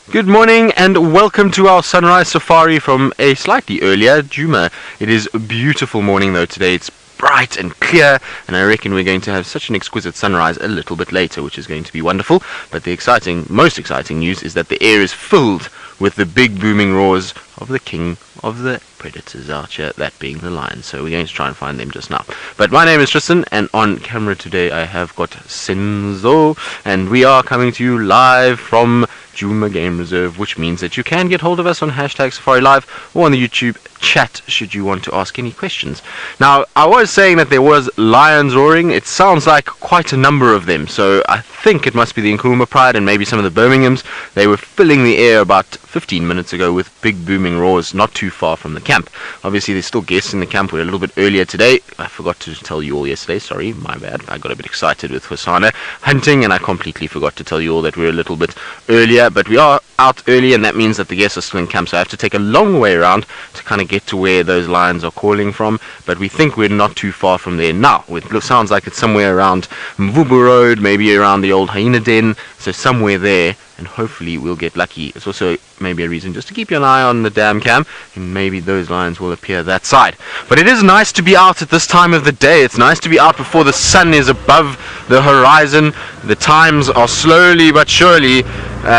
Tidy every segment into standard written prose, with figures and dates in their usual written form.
Good morning and welcome to our sunrise safari from a slightly earlier Djuma. It is a beautiful morning though today. It's bright and clear, and I reckon we're going to have such an exquisite sunrise a little bit later, which is going to be wonderful. But the most exciting news is that the air is filled with the big booming roars of the king of the predators out here, that being the lion. So we're going to try and find them just now. But my name is Tristan, and on camera today I have got Senzo, and we are coming to you live from Djuma Game Reserve, which means that you can get hold of us on #SafariLive or on the YouTube chat should you want to ask any questions. Now, I was saying that there was lions roaring. It sounds like quite a number of them, so I think it must be the Angama Pride and maybe some of the Birminghams. They were filling the air about 15 minutes ago with big booming roars not too far from the camp. Obviously, there's still guests in the camp. We're a little bit earlier today. I forgot to tell you all yesterday. Sorry, my bad. I got a bit excited with Hosanna hunting, and I completely forgot to tell you all that we're a little bit earlier. But we are out early, and that means that the guests are still in camp, so I have to take a long way around to kind of get to where those lions are calling from. But we think we're not too far from there now. It sounds like it's somewhere around Mvubu Road, maybe around the old hyena den, so somewhere there, and hopefully we'll get lucky. It's also maybe a reason just to keep an eye on the dam cam, and maybe those lions will appear that side. But it is nice to be out at this time of the day. It's nice to be out before the sun is above the horizon. The times are slowly but surely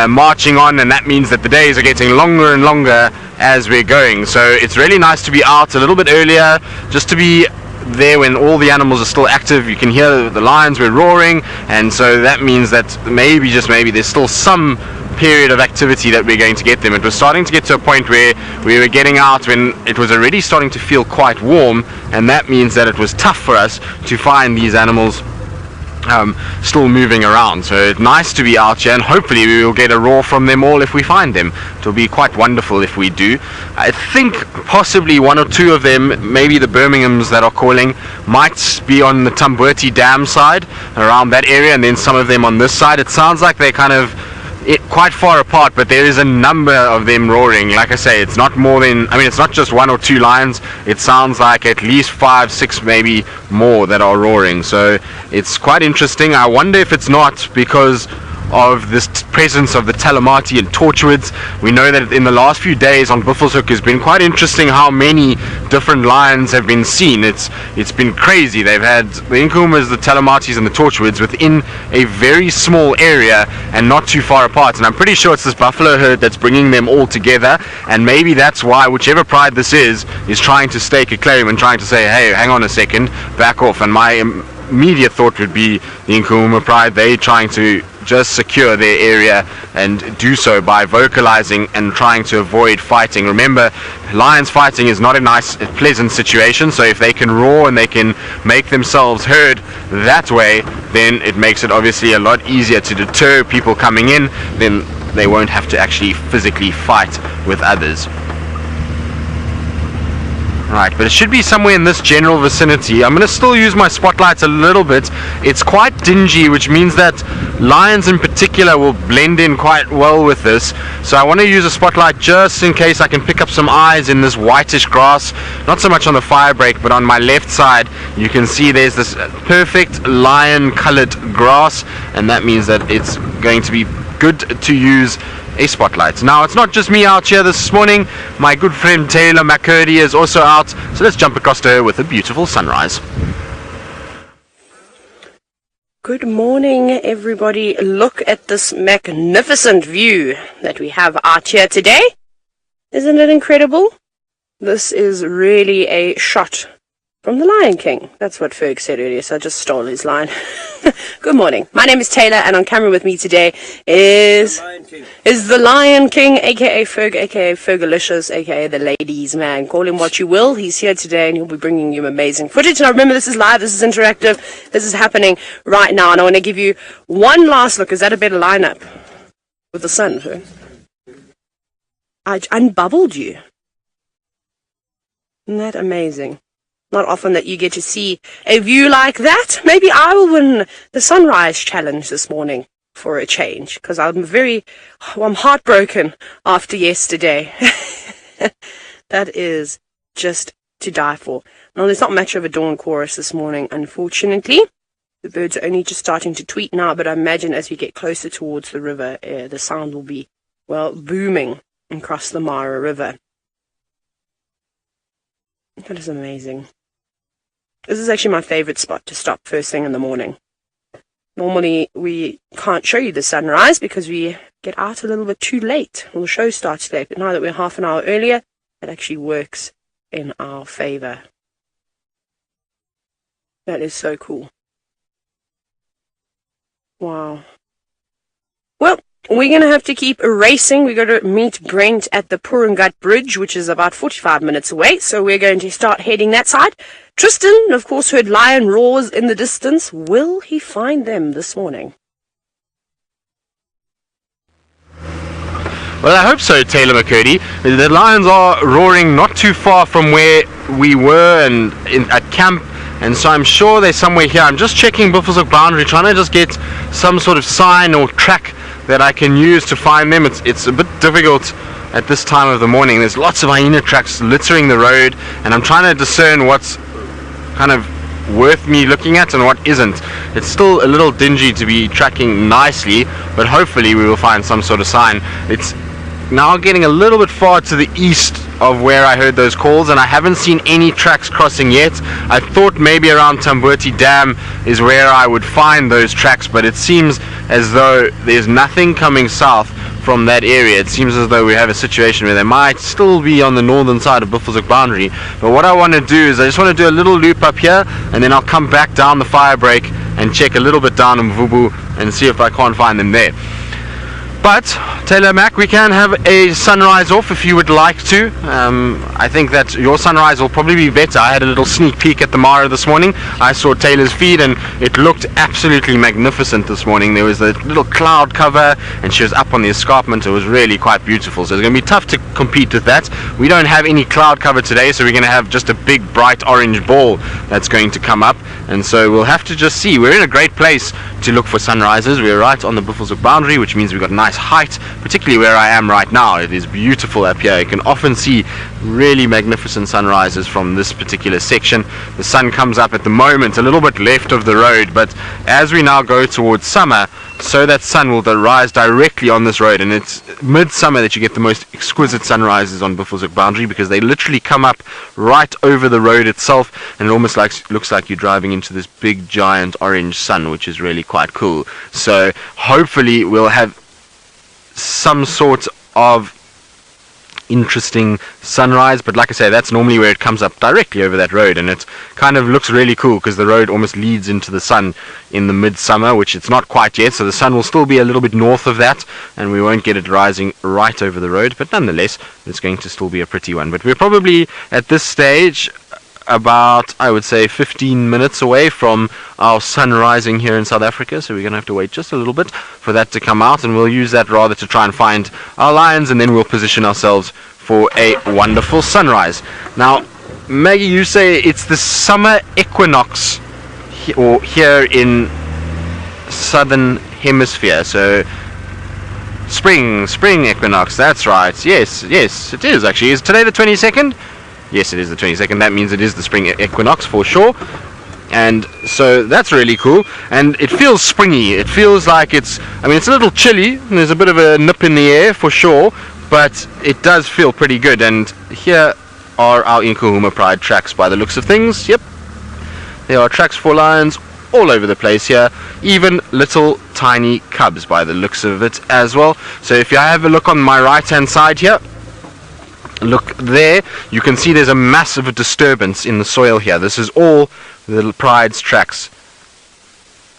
marching on, and that means that the days are getting longer and longer as we're going. So it's really nice to be out a little bit earlier, just to be there when all the animals are still active. You can hear the lions were roaring, and so that means that maybe, just maybe, there's still some period of activity that we're going to get them. It was starting to get to a point where we were getting out when it was already starting to feel quite warm, and that means that it was tough for us to find these animals still moving around. So it's nice to be out here, and hopefully we will get a roar from them all if we find them. It will be quite wonderful if we do. I think possibly one or two of them, maybe the Birminghams that are calling, might be on the Tumba Dam side, around that area, and then some of them on this side. It sounds like they're kind of quite far apart, but there is a number of them roaring. Like I say, it's not more than, it's not just one or two lions. It sounds like at least 5, 6, maybe more that are roaring. So it's quite interesting. I wonder if it's not because of this presence of the Talamati and Torchwoods. We know that in the last few days on Buffelshoek has been quite interesting how many different lions have been seen. It's been crazy. They've had the Inkumas, the Talamatis and the Torchwoods within a very small area and not too far apart, and I'm pretty sure it's this buffalo herd that's bringing them all together, and maybe that's why whichever pride this is trying to stake a claim and trying to say, hey, hang on a second, back off. And my immediate thought would be the Angama Pride. They're trying to just secure their area and do so by vocalizing and trying to avoid fighting. Remember, lions fighting is not a nice, pleasant situation, so if they can roar and they can make themselves heard that way, then it makes it obviously a lot easier to deter people coming in. Then they won't have to actually physically fight with others. Right, but it should be somewhere in this general vicinity. I'm going to still use my spotlights a little bit. It's quite dingy, which means that lions in particular will blend in quite well with this. So I want to use a spotlight just in case I can pick up some eyes in this whitish grass. Not so much on the fire break, but on my left side you can see there's this perfect lion colored grass, and that means that it's going to be good to use a spotlight. Now, it's not just me out here this morning. My good friend Tayla is also out, so let's jump across to her with a beautiful sunrise. Good morning, everybody. Look at this magnificent view that we have out here today. Isn't it incredible? This is really a shot from the Lion King. That's what Ferg said earlier, so I just stole his line. Good morning. My name is Tayla, and on camera with me today is the Lion King, aka Ferg, aka Fergalicious, aka the ladies' man. Call him what you will. He's here today, and he'll be bringing you amazing footage. Now, remember, this is live, this is interactive, this is happening right now, and I want to give you one last look. Is that a better lineup with the sun, Ferg? I unbubbled you. Isn't that amazing? Not often that you get to see a view like that. Maybe I will win the sunrise challenge this morning for a change, because I'm heartbroken after yesterday. That is just to die for. Now, there's not much of a dawn chorus this morning, unfortunately. The birds are only just starting to tweet now, but I imagine as we get closer towards the river, the sound will be well, booming across the Mara River. That is amazing. This is actually my favorite spot to stop first thing in the morning. Normally, we can't show you the sunrise because we get out a little bit too late. Well, the show starts late, but now that we're half an hour earlier, it actually works in our favor. That is so cool. Wow. Well, we're going to have to keep racing. We're going to meet Brent at the Purungut Bridge, which is about 45 minutes away. So we're going to start heading that side. Tristan, of course, heard lion roars in the distance. Will he find them this morning? Well, I hope so, Tayla McCurdy. The lions are roaring not too far from where we were and at camp, and so I'm sure they're somewhere here. I'm just checking Buffelshoek boundary, trying to just get some sort of sign or track that I can use to find them. It's a bit difficult at this time of the morning. There's lots of hyena tracks littering the road, and I'm trying to discern what's kind of worth me looking at and what isn't. It's still a little dingy to be tracking nicely, but hopefully we will find some sort of sign. It's now getting a little bit far to the east of where I heard those calls, and I haven't seen any tracks crossing yet. I thought maybe around Tambuti Dam is where I would find those tracks, but it seems as though there's nothing coming south from that area. It seems as though we have a situation where they might still be on the northern side of Buffelshoek boundary. But what I want to do is I just want to do a little loop up here, and then I'll come back down the fire break and check a little bit down in Mvubu and see if I can't find them there. But Tayla Mac, we can have a sunrise off if you would like to. I think that your sunrise will probably be better. I had a little sneak peek at the Mara this morning. I saw Tayla's feed and it looked absolutely magnificent this morning. There was a little cloud cover and she was up on the escarpment. It was really quite beautiful. So it's going to be tough to compete with that. We don't have any cloud cover today, so we're going to have just a big bright orange ball that's going to come up. And so we'll have to just see. We're in a great place to look for sunrises. We're right on the Buffelshoek boundary, which means we've got nice height, particularly where I am right now. It is beautiful up here. You can often see really magnificent sunrises from this particular section. The sun comes up at the moment a little bit left of the road, but as we now go towards summer, so that sun will rise directly on this road, and it's midsummer that you get the most exquisite sunrises on Buffelshoek boundary, because they literally come up right over the road itself, and it almost looks like you're driving into this big giant orange sun, which is really quite cool. So hopefully we'll have some sort of interesting sunrise, but like I say, that's normally where it comes up directly over that road, and it kind of looks really cool because the road almost leads into the sun in the midsummer, which it's not quite yet, so the sun will still be a little bit north of that and we won't get it rising right over the road, but nonetheless it's going to still be a pretty one. But we're probably at this stage about, I would say, 15 minutes away from our sun rising here in South Africa, so we're going to have to wait just a little bit for that to come out, and we'll use that rather to try and find our lions, and then we'll position ourselves for a wonderful sunrise. Now, Maggie, you say it's the summer equinox here in southern hemisphere, so spring equinox, that's right. Yes, it is actually. Is today the 22nd? Yes, it is the 22nd. That means it is the spring equinox for sure. And so that's really cool. And it feels springy. It feels like it's a little chilly. And there's a bit of a nip in the air for sure. But it does feel pretty good. And here are our Nkuhuma Pride tracks by the looks of things. Yep. There are tracks for lions all over the place here. Even little tiny cubs by the looks of it as well. So if you have a look on my right hand side here, look there, you can see there's a massive disturbance in the soil here. This is all the Pride's tracks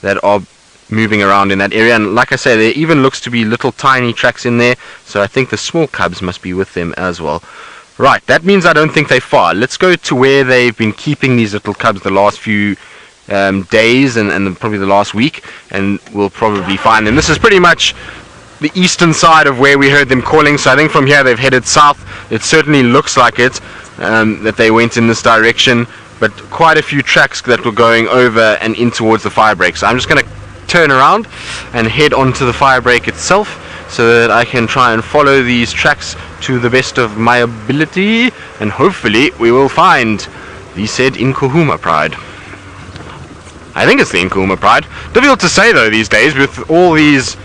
that are moving around in that area, and like I say, there even looks to be little tiny tracks in there, so I think the small cubs must be with them as well. Right, that means I don't think they're far. Let's go to where they've been keeping these little cubs the last few days and probably the last week, and we'll probably find them. This is pretty much the eastern side of where we heard them calling, so I think from here they've headed south. It certainly looks like it, that they went in this direction, but quite a few tracks that were going over and in towards the fire break. So I'm just going to turn around and head onto the fire break itself so that I can try and follow these tracks to the best of my ability, and hopefully we will find the said Nkuhuma Pride. I think it's the Nkuhuma Pride. Difficult to say though these days with all these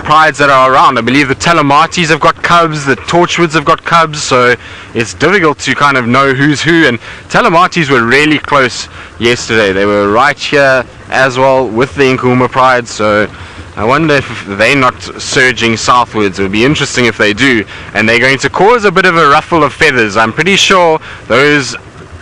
prides that are around. I believe the Telematis have got cubs, the Torchwoods have got cubs, so it's difficult to kind of know who's who. And Telematis were really close yesterday. They were right here as well with the Angama pride, so I wonder if they're not surging southwards. It would be interesting if they do, and they're going to cause a bit of a ruffle of feathers. I'm pretty sure those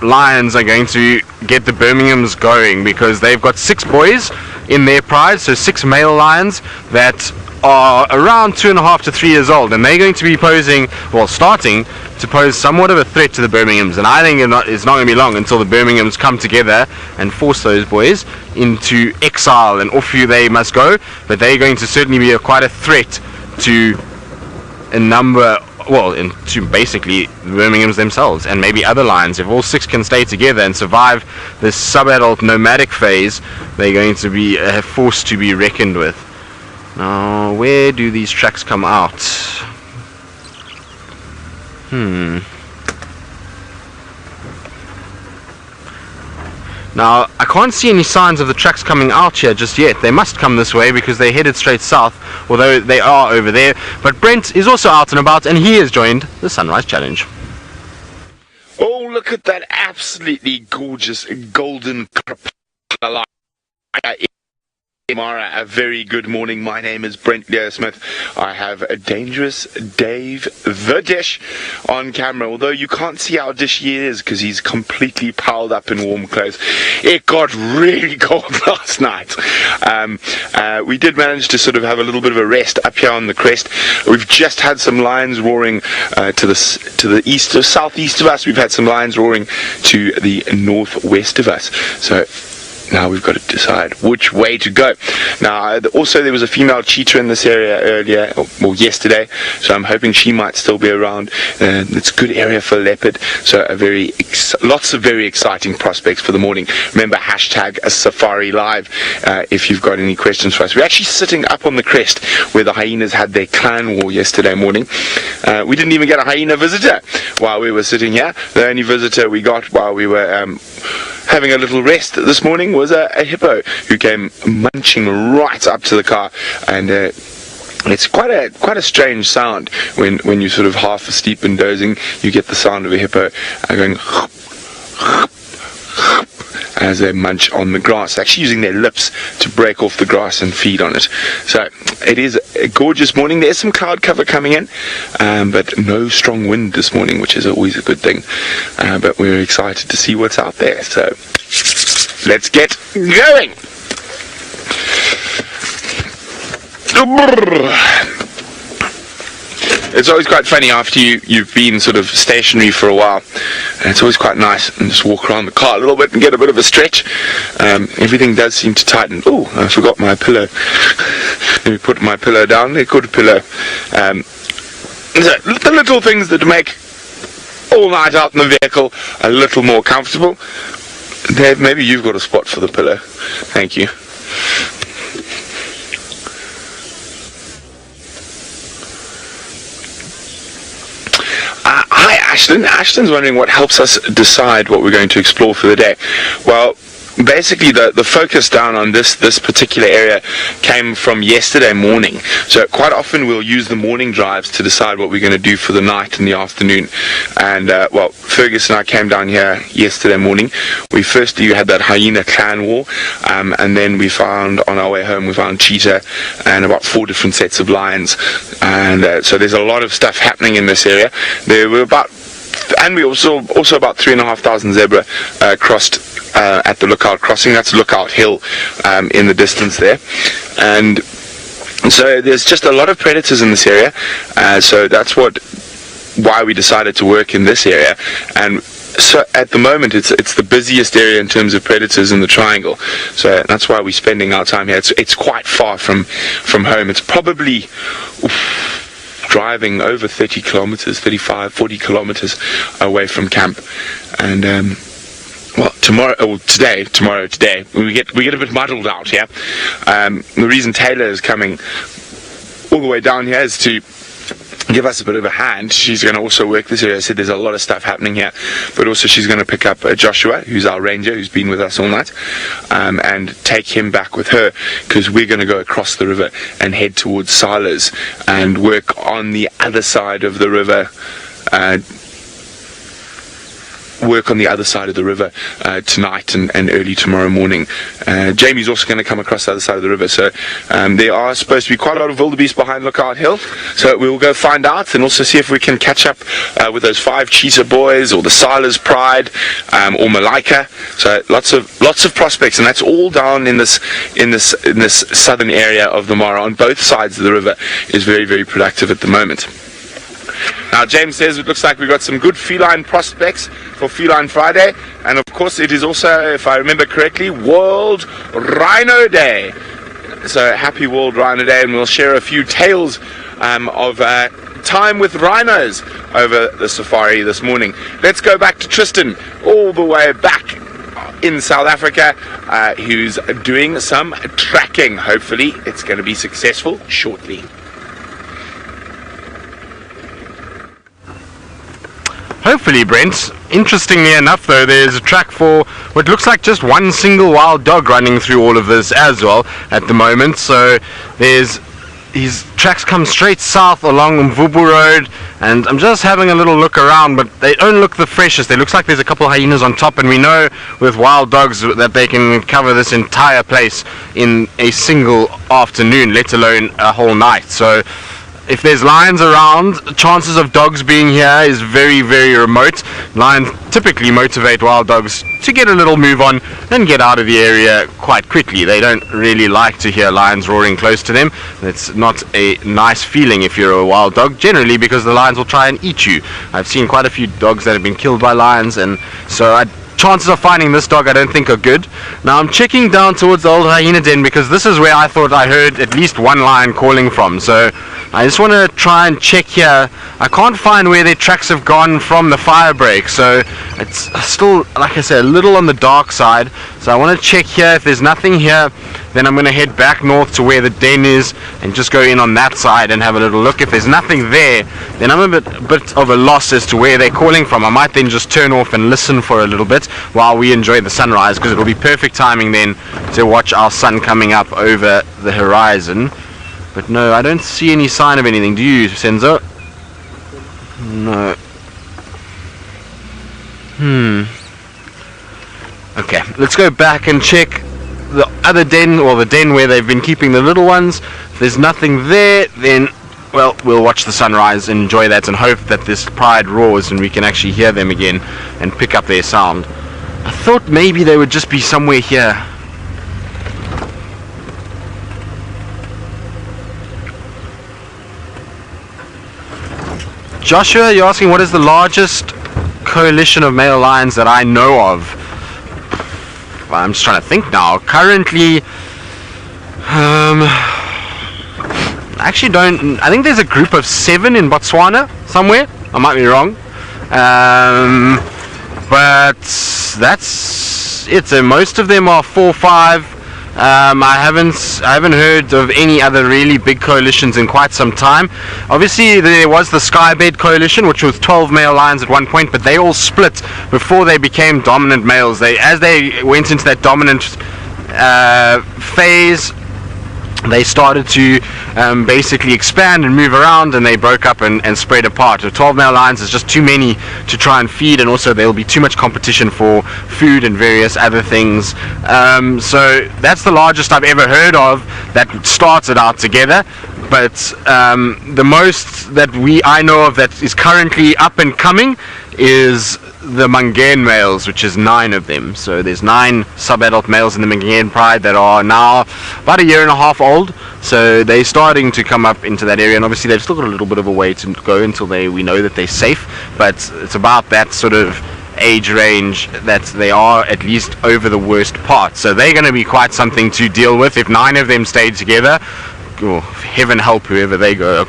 lions are going to get the Birminghams going, because they've got 6 boys in their pride, so 6 male lions that are around 2.5 to 3 years old, and they're going to be posing, well, starting to pose somewhat of a threat to the Birminghams. And I think it's not going to be long until the Birminghams come together and force those boys into exile, and off they must go. But they're going to certainly be quite a threat to a number, well, to basically the Birminghams themselves, and maybe other lions. If all 6 can stay together and survive this sub-adult nomadic phase, they're going to be a force to be reckoned with. Now, where do these tracks come out? Now, I can't see any signs of the tracks coming out here just yet. They must come this way because they're headed straight south, although they are over there. But Brent is also out and about, and he has joined the Sunrise Challenge. Oh, look at that absolutely gorgeous golden Mara, a very good morning. My name is Brent Smith. I have a dangerous Dave the Dish on camera, although you can't see how dishy he is because he's completely piled up in warm clothes. It got really cold last night. We did manage to sort of have a little bit of a rest up here on the crest. We've just had some lions roaring to the east, or southeast of us. We've had some lions roaring to the northwest of us. So now we've got to decide which way to go. Now, also there was a female cheetah in this area earlier, or yesterday, so I'm hoping she might still be around. It's a good area for leopard, so lots of very exciting prospects for the morning. Remember, hashtag Safari Live if you've got any questions for us. We're actually sitting up on the crest where the hyenas had their clan war yesterday morning. We didn't even get a hyena visitor while we were sitting here. The only visitor we got while we were having a little rest this morning was a hippo who came munching right up to the car, and it's quite a strange sound when you're sort of half asleep and dozing. You get the sound of a hippo going as they munch on the grass, actually using their lips to break off the grass and feed on it. So it is a gorgeous morning. There's some cloud cover coming in, but no strong wind this morning, which is always a good thing. But we're excited to see what's out there. So let's get going. It's always quite funny after you've been sort of stationary for a while, and it's always quite nice and just walk around the car a little bit and get a bit of a stretch. Everything does seem to tighten. Oh, I forgot my pillow. Let me put my pillow down. They're good pillow. So the little things that make all night out in the vehicle a little more comfortable. Dave, maybe you've got a spot for the pillow. Thank you. Hi, Ashton. Ashton's wondering what helps us decide what we're going to explore for the day. Well, basically the focus down on this particular area came from yesterday morning. So quite often we'll use the morning drives to decide what we're going to do for the night and the afternoon. And well, Fergus and I came down here yesterday morning. We firstly had that hyena clan war, and then we found, on our way home, we found cheetah and about 4 different sets of lions. And so there's a lot of stuff happening in this area. There were and we also about 3,500 zebra crossed at the Lookout Crossing. That's Lookout Hill in the distance there, and so there's just a lot of predators in this area. So that's why we decided to work in this area. And so at the moment it's the busiest area in terms of predators in the triangle. So that's why we're spending our time here. It's quite far from home. It's probably driving over 30 kilometers, 35, 40 kilometers away from camp. And well, today, we get a bit muddled out here. The reason Tayla is coming all the way down here is to give us a bit of a hand. She's going to also work this area. I said there's a lot of stuff happening here, but also she's going to pick up Joshua, who's our ranger, who's been with us all night, and take him back with her, because we're going to go across the river and head towards Silas and work on the other side of the river. Tonight and early tomorrow morning. Jamie's also going to come across the other side of the river, so there are supposed to be quite a lot of wildebeest behind Lookout Hill, so we'll go find out and also see if we can catch up with those 5 cheetah boys, or the Silas Pride, or Malika. So lots of prospects, and that's all down in this southern area of the Mara on both sides of the river. Is very, very productive at the moment. Now James says it looks like we've got some good feline prospects for Feline Friday, and of course it is also, if I remember correctly, World Rhino Day. So happy World Rhino Day, and we'll share a few tales of time with rhinos over the safari this morning. Let's go back to Tristan, all the way back in South Africa, who's doing some tracking. Hopefully it's going to be successful shortly. Hopefully, Brent. Interestingly enough, though, there's a track for what looks like just one single wild dog running through all of this as well at the moment. So his tracks come straight south along Mvubu Road, and I'm just having a little look around, but they don't look the freshest. It looks like there's a couple of hyenas on top, and we know with wild dogs that they can cover this entire place in a single afternoon, let alone a whole night. So if there's lions around, chances of dogs being here is very, very remote. Lions typically motivate wild dogs to get a little move on and get out of the area quite quickly. They don't really like to hear lions roaring close to them. It's not a nice feeling if you're a wild dog, generally, because the lions will try and eat you. I've seen quite a few dogs that have been killed by lions, and so chances of finding this dog I don't think are good. Now I'm checking down towards the old hyena den, because this is where I thought I heard at least one lion calling from. So I just want to try and check here. I can't find where their tracks have gone from the fire break, so it's still, like I said, a little on the dark side. So I want to check here. If there's nothing here, then I'm going to head back north to where the den is and just go in on that side and have a little look. If there's nothing there, then I'm a bit of a loss as to where they're calling from. I might then just turn off and listen for a little bit while we enjoy the sunrise, because it'll be perfect timing then to watch our sun coming up over the horizon. But no, I don't see any sign of anything. Do you, Senzo? No. Okay, let's go back and check the other den, or the den where they've been keeping the little ones. If there's nothing there, then, well, we'll watch the sunrise and enjoy that, and hope that this pride roars and we can actually hear them again and pick up their sound. I thought maybe they would just be somewhere here. Joshua, you're asking what is the largest coalition of male lions that I know of? Well, I'm just trying to think now. Currently, actually don't. I think there's a group of 7 in Botswana somewhere. I might be wrong, but that's it. So most of them are 4 or 5. I haven't heard of any other really big coalitions in quite some time. Obviously there was the Skybed coalition, which was 12 male lions at one point, but they all split before they became dominant males. As they went into that dominant phase, they started to basically expand and move around, and they broke up and spread apart. So 12 male lions is just too many to try and feed, and also there'll be too much competition for food and various other things. So that's the largest I've ever heard of that started out together. But the most that I know of that is currently up and coming is the Mangane males, which is 9 of them. So there's 9 sub-adult males in the Mangane Pride that are now about 1.5 years old. So they're starting to come up into that area, and obviously they've still got a little bit of a way to go until we know that they're safe. But it's about that sort of age range that they are at least over the worst part. So they're going to be quite something to deal with if 9 of them stay together. Oh, heaven help whoever they go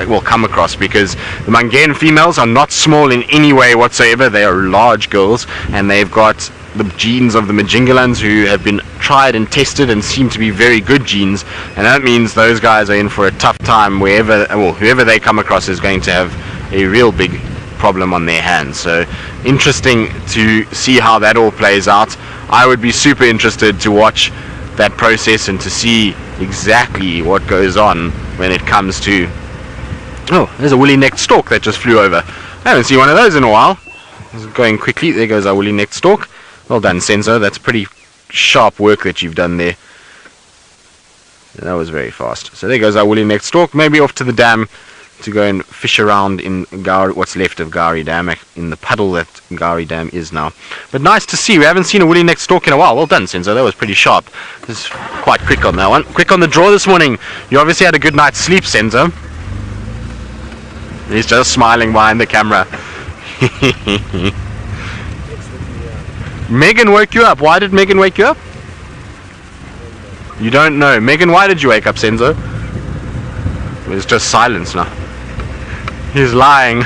will come across, because the Mangane females are not small in any way whatsoever. They are large girls, and they've got the genes of the Majingilans, who have been tried and tested and seem to be very good genes, and that means those guys are in for a tough time whoever they come across is going to have a real big problem on their hands. So interesting to see how that all plays out. I would be super interested to watch that process and to see exactly what goes on when it comes to... Oh, there's a woolly-necked stork that just flew over. I haven't seen one of those in a while. It's going quickly. There goes our woolly-necked stork. Well done, Senzo. That's pretty sharp work that you've done there. That was very fast. So there goes our woolly-necked stork. Maybe off to the dam to go and fish around in what's left of Gari Dam, in the puddle that Gari Dam is now. But nice to see. We haven't seen a woolly-necked stork in a while. Well done, Senzo. That was pretty sharp. This is quite quick on that one. Quick on the draw this morning. You obviously had a good night's sleep, Senzo. He's just smiling behind the camera. Megan woke you up. Why did Megan wake you up? You don't know. Megan, why did you wake up, Senzo? It's just silence now. He's lying.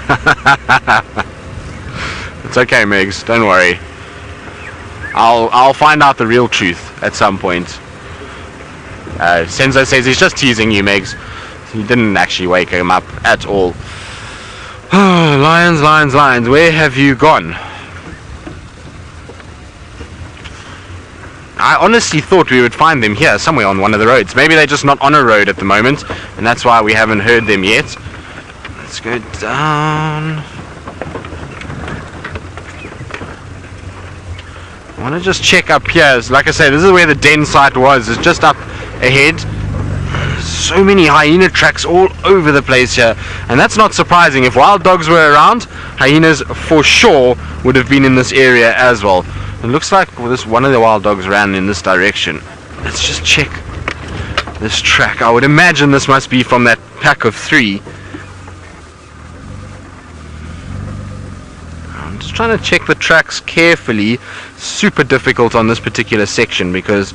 It's okay, Megs. Don't worry. I'll find out the real truth at some point. Senzo says he's just teasing you, Megs. He didn't actually wake him up at all. Lions, lions, lions. Where have you gone? I honestly thought we would find them here, somewhere on one of the roads. Maybe they're just not on a road at the moment, and that's why we haven't heard them yet. Let's go down. I want to just check up here. Like I say, this is where the den site was. It's just up ahead. So many hyena tracks all over the place here, and that's not surprising. If wild dogs were around, hyenas for sure would have been in this area as well. It looks like one of the wild dogs ran in this direction. Let's just check this track. I would imagine this must be from that pack of 3. I'm just trying to check the tracks carefully. Super difficult on this particular section because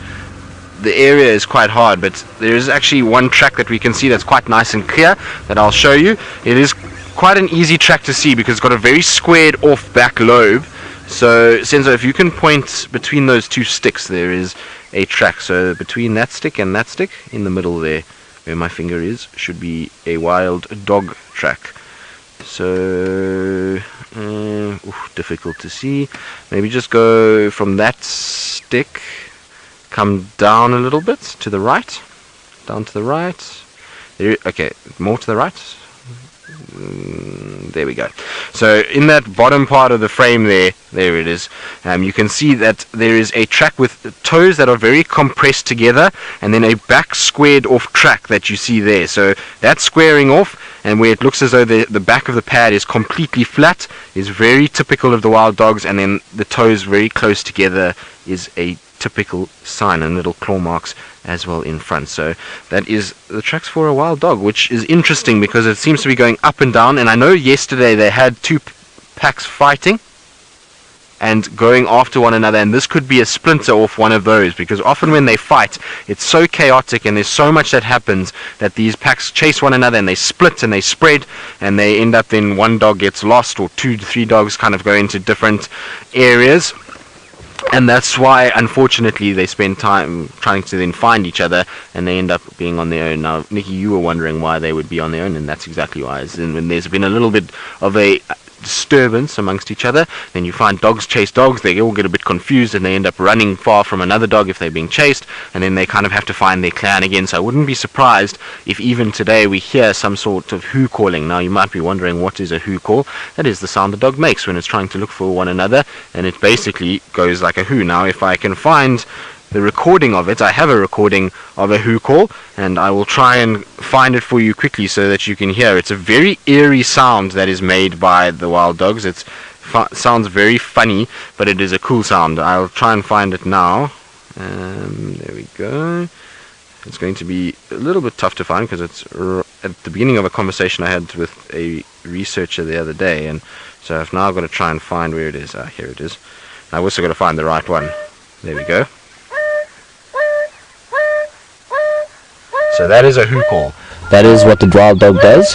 the area is quite hard, but there is actually one track that we can see that's quite nice and clear that I'll show you. It is quite an easy track to see because it's got a very squared off back lobe. So Senzo, if you can point between those two sticks, there is a track. So between that stick and that stick, in the middle there, where my finger is, should be a wild dog track. So difficult to see. Maybe just go from that stick, come down a little bit to the right, down to the right. There, okay, more to the right. There we go. So in that bottom part of the frame there it is. You can see that there is a track with toes that are very compressed together, and then a back squared off track that you see there. So that squaring off, and where it looks as though the back of the pad is completely flat, is very typical of the wild dogs, and then the toes very close together is a typical sign, and little claw marks as well in front. So that is the tracks for a wild dog, which is interesting because it seems to be going up and down. And I know yesterday they had 2 packs fighting and going after one another, and this could be a splinter off one of those, because often when they fight it's so chaotic and there's so much that happens that these packs chase one another and they split and they spread, and they end up then one dog gets lost, or 2 to 3 dogs kind of go into different areas. And that's why, unfortunately, they spend time trying to then find each other, and they end up being on their own. Now, Nikki, you were wondering why they would be on their own, and that's exactly why. And when there's been a little bit of a disturbance amongst each other, then you find dogs chase dogs, they all get a bit confused, and they end up running far from another dog if they're being chased, and then they kind of have to find their clan again. So I wouldn't be surprised if even today we hear some sort of who calling. Now you might be wondering, what is a who call? That is the sound the dog makes when it's trying to look for one another, and it basically goes like a who. Now if I can find the recording of it, I have a recording of a who call, and I will try and find it for you quickly so that you can hear. It's a very eerie sound that is made by the wild dogs. It sounds very funny, but it is a cool sound. I'll try and find it now. There we go. It's going to be a little bit tough to find because it's at the beginning of a conversation I had with a researcher the other day, and so I've now got to try and find where it is. Here it is. I've also got to find the right one. There we go. So that is a who call. That is what the wild dog does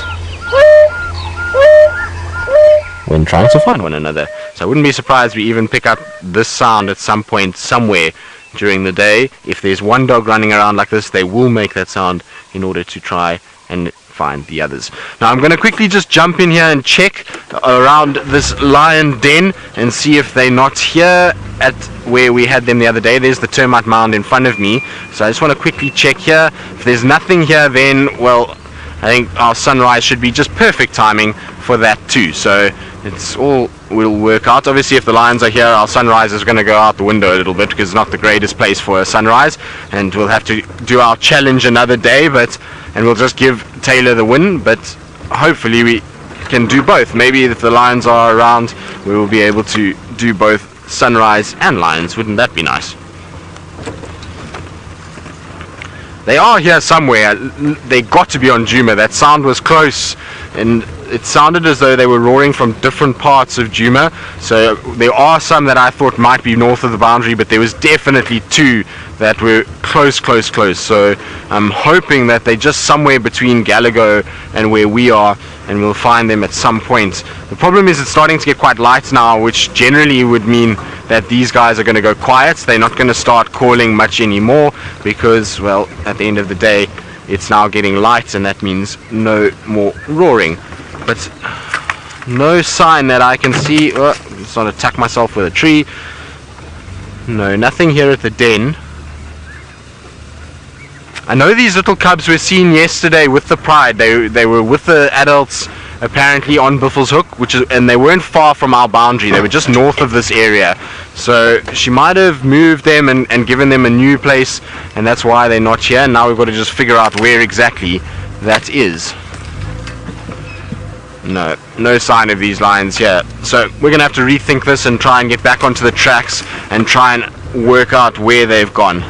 when trying to find one another. So I wouldn't be surprised we even pick up this sound at some point somewhere during the day. If there's one dog running around like this, they will make that sound in order to try and find the others. Now I'm going to quickly just jump in here and check around this lion den and see if they're not here at where we had them the other day. There's the termite mound in front of me, so I just want to quickly check here. If there's nothing here, then, well, I think our sunrise should be just perfect timing for that too. So it's all will work out. Obviously, if the lions are here, our sunrise is going to go out the window a little bit because it's not the greatest place for a sunrise, and we'll have to do our challenge another day, and we'll just give Tayla the win, but hopefully we can do both. Maybe if the lions are around, we will be able to do both sunrise and lions. Wouldn't that be nice? They are here somewhere. They got to be on Djuma. That sound was close, and it sounded as though they were roaring from different parts of Djuma. So there are some that I thought might be north of the boundary, but there was definitely two that were close. So I'm hoping that they're just somewhere between Gallagher and where we are, and we'll find them at some point. The problem is it's starting to get quite light now, which generally would mean that these guys are going to go quiet. They're not going to start calling much anymore because, well, at the end of the day, it's now getting light, and that means no more roaring. But no sign that I can see. Oh, I'm just going to attack myself with a tree. No, nothing here at the den. I know these little cubs were seen yesterday with the pride. They were with the adults apparently on Buffels Hook, and they weren't far from our boundary. They were just north of this area. So she might have moved them and given them a new place, and that's why they're not here. And now we've got to just figure out where exactly that is. No sign of these lions here. So we're going to have to rethink this and try and get back onto the tracks and try and work out where they've gone.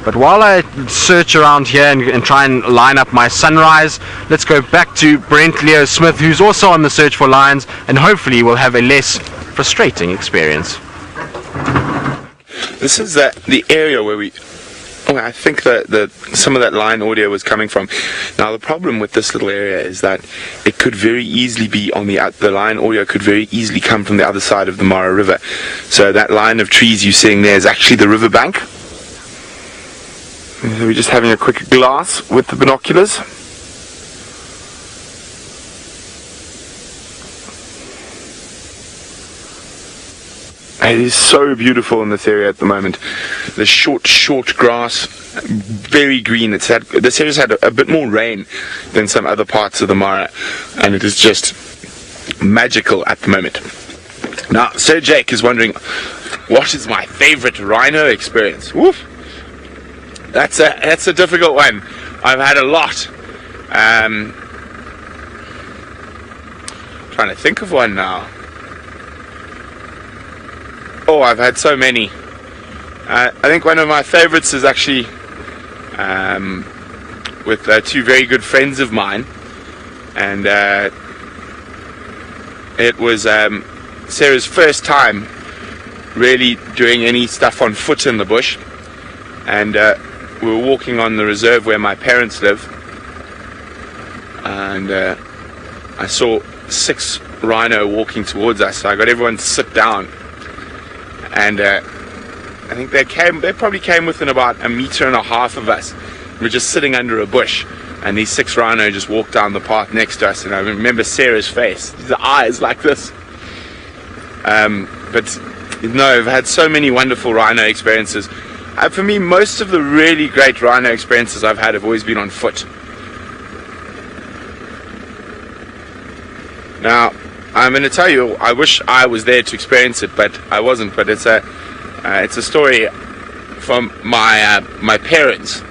But while I search around here and try and line up my sunrise, let's go back to Brent Leo Smith, who's also on the search for lions, and hopefully will have a less frustrating experience. This is the area where I think that some of that lion audio was coming from. Now the problem with this little area is that it could very easily be on the lion audio could very easily come from the other side of the Mara River. So that line of trees you're seeing there is actually the riverbank. So we're just having a quick glass with the binoculars. It is so beautiful in this area at the moment. The short grass, very green. This area's had a bit more rain than some other parts of the Mara, and it is just magical at the moment. Now, Sir Jake is wondering, what is my favorite rhino experience? Woof! That's a difficult one. I've had a lot. Trying to think of one now. Oh, I've had so many. I think one of my favorites is actually with two very good friends of mine, and it was Sarah's first time really doing any stuff on foot in the bush, and we were walking on the reserve where my parents live, and I saw 6 rhino walking towards us. So I got everyone to sit down, and I think they probably came within about 1.5 meters of us. We were just sitting under a bush, and these 6 rhino just walked down the path next to us, and I remember Sarah's face, the eyes like this. But no, I've had so many wonderful rhino experiences. For me, most of the really great rhino experiences I've had have always been on foot. Now, I'm going to tell you, I wish I was there to experience it, but I wasn't. But it's a story from my parents.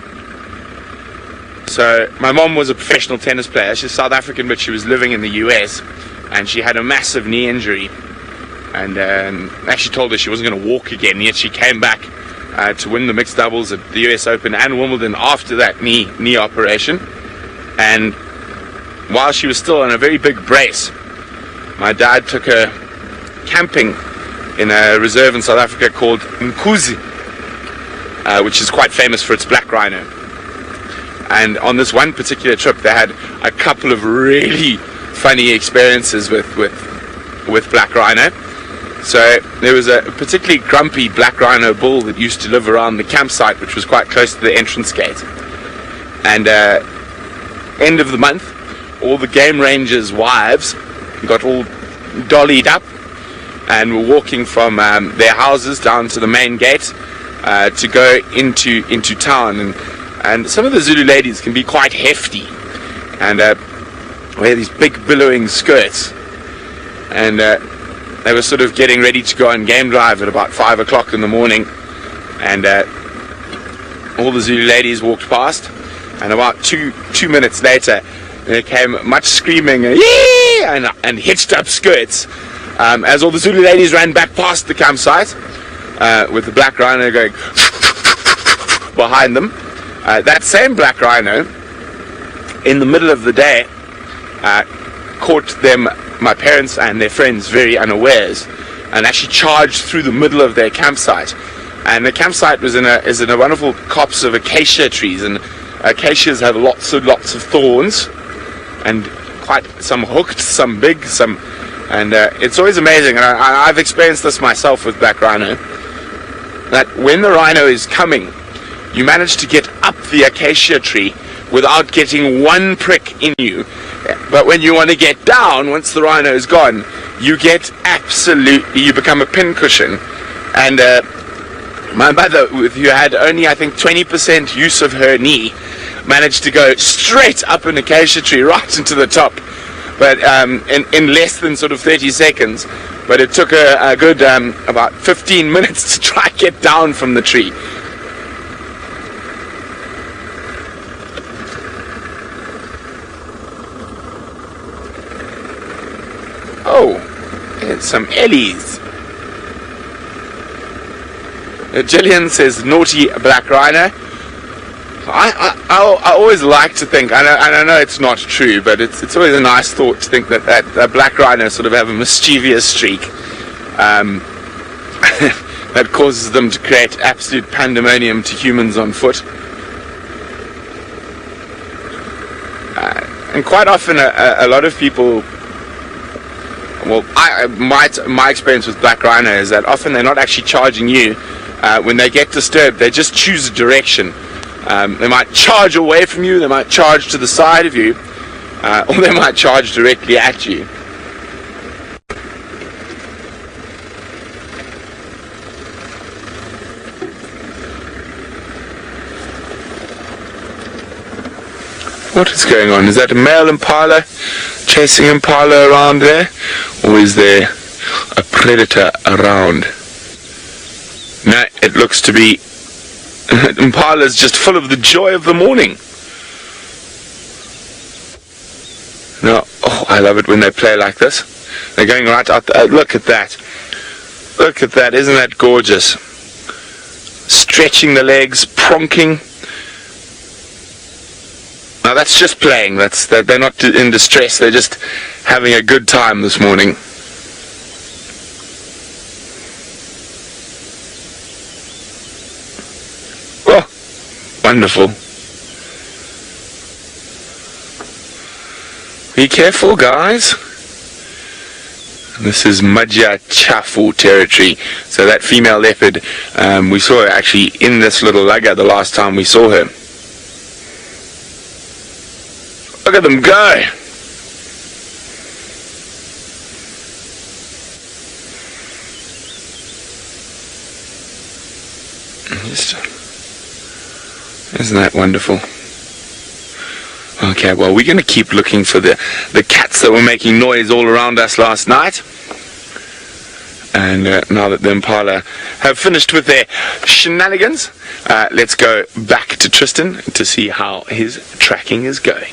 So my mom was a professional tennis player. She's South African, but she was living in the US, and she had a massive knee injury, and actually told her she wasn't going to walk again. Yet she came back to win the mixed doubles at the US Open and Wimbledon after that knee operation. And while she was still on a very big brace, my dad took her camping in a reserve in South Africa called Mkuzi, which is quite famous for its black rhino. And on this one particular trip, they had a couple of really funny experiences with with black rhino. So there was a particularly grumpy black rhino bull that used to live around the campsite, which was quite close to the entrance gate. And end of the month, all the game rangers' wives got all dollied up and were walking from their houses down to the main gate to go into town. And some of the Zulu ladies can be quite hefty and wear these big billowing skirts. And they were sort of getting ready to go on game drive at about 5 o'clock in the morning. And all the Zulu ladies walked past. And about two minutes later, there came much screaming and hitched up skirts as all the Zulu ladies ran back past the campsite with the black rhino going behind them. That same black rhino, in the middle of the day, caught them, my parents and their friends, very unawares, and actually charged through the middle of their campsite. And the campsite is in a wonderful copse of acacia trees, and acacias have lots of thorns, and quite some hooked, some big, some, and it's always amazing. And I've experienced this myself with black rhino, that when the rhino is coming, you manage to get up the acacia tree without getting one prick in you. But when you want to get down, once the rhino is gone, you get absolutely, you become a pincushion. And my mother, who had only, I think, 20% use of her knee, managed to go straight up an acacia tree right into the top, but in less than sort of 30 seconds. But it took her a good about 15 minutes to try and get down from the tree. Oh, it's some Ellies. Gillian says, naughty black rhino. I always like to think, and I know it's not true, but it's always a nice thought to think that black rhinos sort of have a mischievous streak that causes them to create absolute pandemonium to humans on foot. And quite often a lot of people, well, my experience with black rhino is that often they're not actually charging you. When they get disturbed, they just choose a direction. They might charge away from you, they might charge to the side of you, or they might charge directly at you. What is going on? Is that a male impala chasing impala around there? Or is there a predator around? No, it looks to be impala's just full of the joy of the morning. No, oh, I love it when they play like this. They're going right out there. Look at that. Look at that. Isn't that gorgeous? Stretching the legs, pronking. Now that's just playing. They're not in distress. They're just having a good time this morning. Oh, wonderful. Be careful, guys. This is Madja Chafu territory. So that female leopard, we saw her actually in this little lugger the last time we saw her. Look at them go! Isn't that wonderful? Okay, well, we're going to keep looking for the cats that were making noise all around us last night. And now that the impala have finished with their shenanigans, let's go back to Tristan to see how his tracking is going.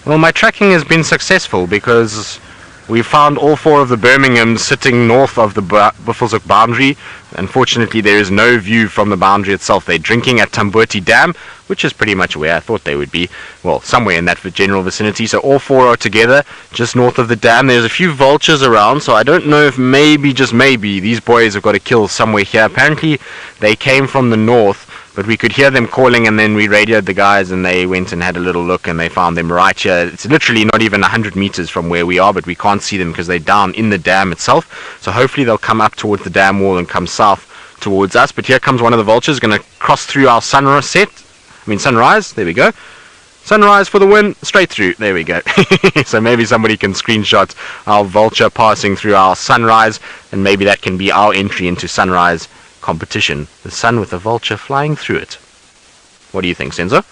Well, my tracking has been successful because we found all four of the Birminghams sitting north of the Buffelshoek boundary. Unfortunately, there is no view from the boundary itself. They're drinking at Tumba Dam, which is pretty much where I thought they would be. Well, somewhere in that general vicinity. So all four are together just north of the dam. There's a few vultures around, so I don't know if maybe, just maybe, these boys have got a kill somewhere here. Apparently, they came from the north, but we could hear them calling, and then we radioed the guys, and they went and had a little look, and they found them right here. It's literally not even 100 meters from where we are, but we can't see them because they're down in the dam itself. So hopefully they'll come up towards the dam wall and come south towards us. But here comes one of the vultures, going to cross through our sunrise. There we go. Sunrise for the win, straight through. There we go. So maybe somebody can screenshot our vulture passing through our sunrise, and maybe that can be our entry into sunrise competition. The sun with a vulture flying through it. What do you think, Senzo?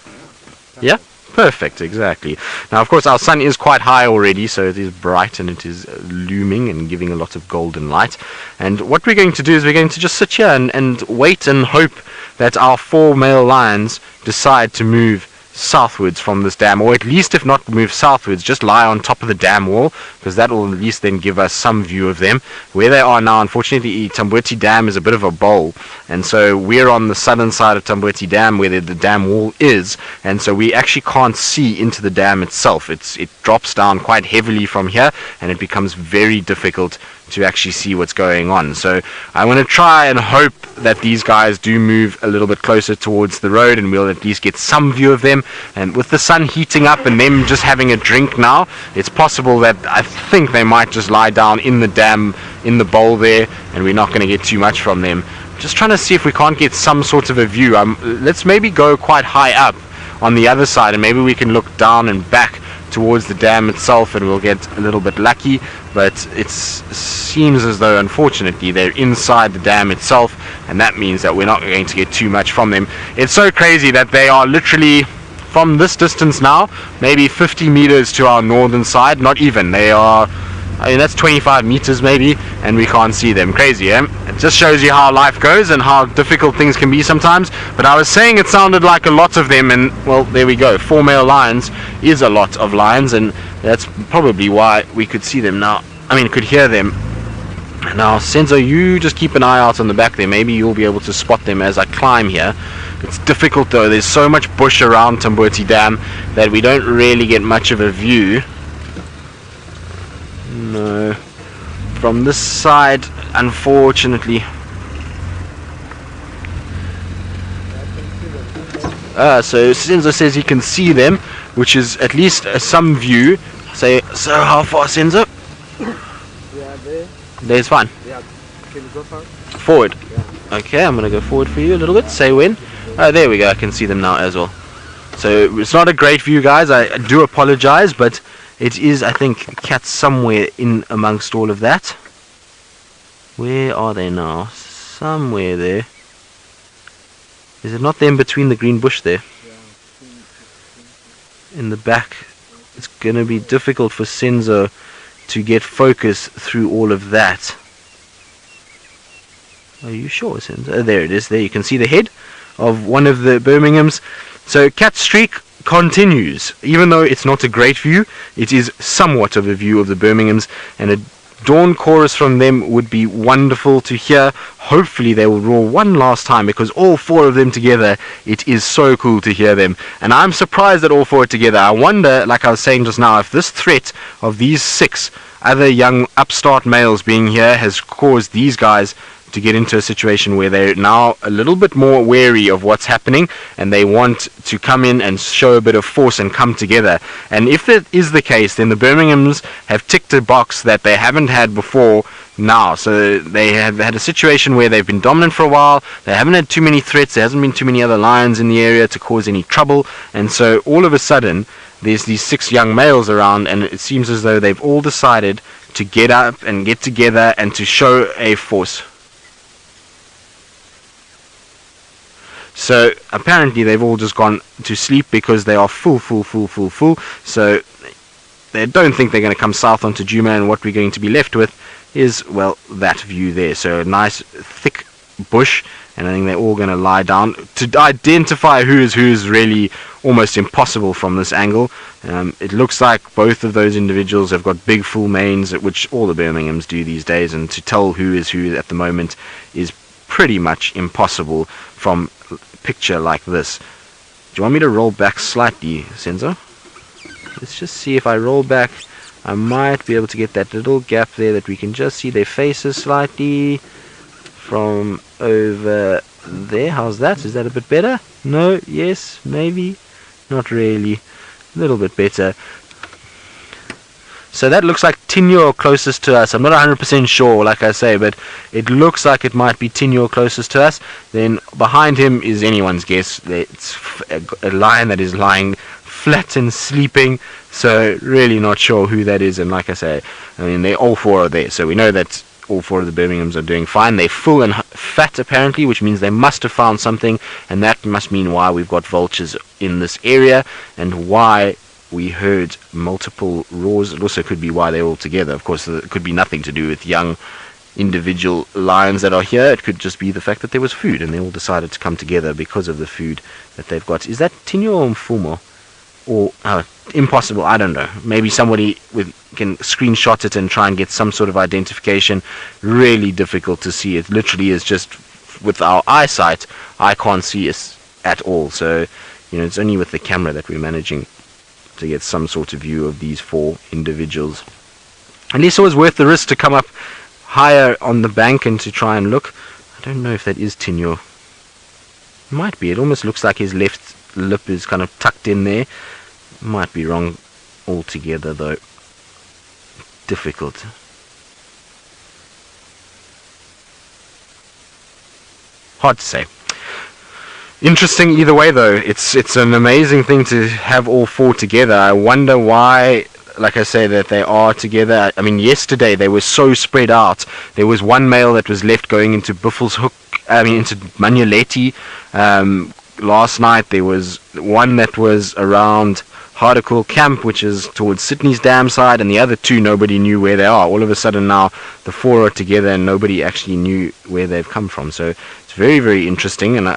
Yeah? Perfect, exactly. Now, of course, our sun is quite high already, so it is bright and it is looming and giving a lot of golden light. And what we're going to do is we're going to just sit here and wait and hope that our 4 male lions decide to move southwards from this dam, or at least if not move southwards, just lie on top of the dam wall, because that will at least then give us some view of them. Where they are now, unfortunately, Tumba Dam is a bit of a bowl, and so we're on the southern side of Tumba Dam where the dam wall is, and so we actually can't see into the dam itself. It drops down quite heavily from here, and it becomes very difficult to actually see what's going on. So I want to try and hope that these guys do move a little bit closer towards the road, and we'll at least get some view of them. And with the sun heating up and them just having a drink now, it's possible that I think they might just lie down in the dam, in the bowl there, and we're not going to get too much from them. Just trying to see if we can't get some sort of a view. Let's maybe go quite high up on the other side, and maybe we can look down and back towards the dam itself, and we'll get a little bit lucky. But it seems as though, unfortunately, they're inside the dam itself, and that means that we're not going to get too much from them. It's so crazy that they are literally from this distance now, maybe 50 meters to our northern side. Not even. They are, I mean, that's 25 meters maybe, and we can't see them. Crazy, eh? It just shows you how life goes and how difficult things can be sometimes. But I was saying it sounded like a lot of them, and well, there we go. 4 male lions is a lot of lions, and that's probably why we could see them now. I mean, could hear them. Now, Senzo, you just keep an eye out on the back there. Maybe you'll be able to spot them as I climb here. It's difficult though. There's so much bush around Tumba Dam that we don't really get much of a view. No. From this side, unfortunately. So Senzo says he can see them, which is at least some view. So how far, Senzo? Yeah, there. There's fine. Yeah. Can you go forward? Yeah. Okay, I'm gonna go forward for you a little bit. Say when. There we go. I can see them now as well. So it's not a great view, guys. I do apologize, but it is, I think, cats somewhere in amongst all of that. Where are they now? Somewhere there. Is it not them between the green bush there? In the back. It's going to be difficult for Senzo to get focus through all of that. Are you sure, Senzo? There it is. There you can see the head of one of the Birminghams. So cat streak continues. Even though it's not a great view, it is somewhat of a view of the Birminghams, and a dawn chorus from them would be wonderful to hear. Hopefully they will roar one last time, because all 4 of them together, it is so cool to hear them. And I'm surprised that all 4 are together. I wonder, like I was saying just now, if this threat of these 6 other young upstart males being here has caused these guys to get into a situation where they're now a little bit more wary of what's happening, and they want to come in and show a bit of force and come together. And if that is the case, then the Birminghams have ticked a box that they haven't had before now. So they have had a situation where they've been dominant for a while, they haven't had too many threats, there hasn't been too many other lions in the area to cause any trouble, and so all of a sudden there's these 6 young males around, and it seems as though they've all decided to get up and get together and to show a force. So apparently they've all just gone to sleep because they are full. So they don't think they're going to come south onto Djuma, and what we're going to be left with is, well, that view there. So a nice thick bush, and I think they're all going to lie down. To identify who is really almost impossible from this angle. It looks like both of those individuals have got big full manes, which all the Birminghams do these days, and to tell who is who at the moment is pretty much impossible from picture like this. Do you want me to roll back slightly, Senzo? Let's just see if I roll back. I might be able to get that little gap there that we can just see their faces slightly from over there. How's that? Is that a bit better? No, yes, maybe, not really. A little bit better. So that looks like Tinyo closest to us. I'm not 100% sure, like I say, but it looks like it might be Tinyo closest to us. Then behind him is anyone's guess. It's a lion that is lying flat and sleeping, so really not sure who that is. And like I say, I mean, they all four are there, so we know that all four of the Birminghams are doing fine. They're full and fat apparently, which means they must have found something, and that must mean why we've got vultures in this area and why we heard multiple roars. It also could be why they're all together. Of course, it could be nothing to do with young individual lions that are here. It could just be the fact that there was food and they all decided to come together because of the food that they've got. Is that Tinyo or Mfumo? Or impossible, I don't know. Maybe somebody can screenshot it and try and get some sort of identification. Really difficult to see. It literally is just with our eyesight. I can't see us at all. So, it's only with the camera that we're managing to get some sort of view of these four individuals. At least it was worth the risk to come up higher on the bank and to try and look. I don't know if that is Tinyo. Might be. It almost looks like his left lip is kind of tucked in there. Might be wrong altogether though. Difficult. Hard to say. Interesting either way though. It's an amazing thing to have all four together. I wonder why, like I say, that they are together. I mean, yesterday they were so spread out. There was one male that was left going into Buffelshoek, into Manuleti. Last night there was one that was around Hardecool Camp, which is towards Sydney's dam side, and the other two nobody knew where they are. All of a sudden now the four are together and nobody actually knew where they've come from. So it's very, very interesting, and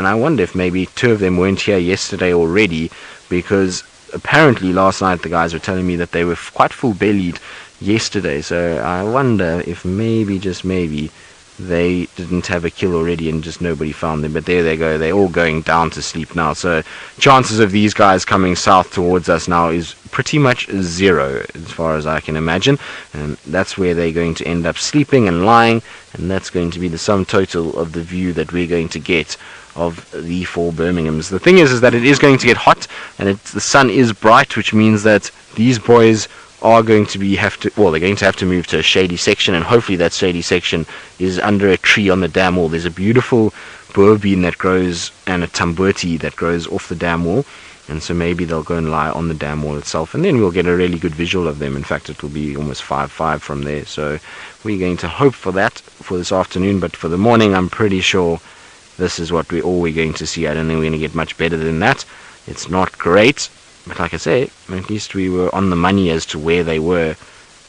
I wonder if maybe two of them weren't here yesterday already, because apparently last night the guys were telling me that they were quite full-bellied yesterday. So I wonder if maybe, just maybe, they didn't have a kill already and just nobody found them. But there they go, they're all going down to sleep now. So chances of these guys coming south towards us now is pretty much zero, as far as I can imagine. And that's where they're going to end up sleeping and lying, and that's going to be the sum total of the view that we're going to get of the four Birminghams. The thing is that it is going to get hot, and the sun is bright, which means that these boys are going to they're going to have to move to a shady section, and hopefully that shady section is under a tree on the dam wall. There's a beautiful boer bean that grows and a tambuti that grows off the dam wall, and so maybe they'll go and lie on the dam wall itself, and then we'll get a really good visual of them. In fact, it will be almost 5-5 from there. So we're going to hope for that for this afternoon, but for the morning I'm pretty sure this is what we're going to see. I don't think we're going to get much better than that. It's not great, but like I say, at least we were on the money as to where they were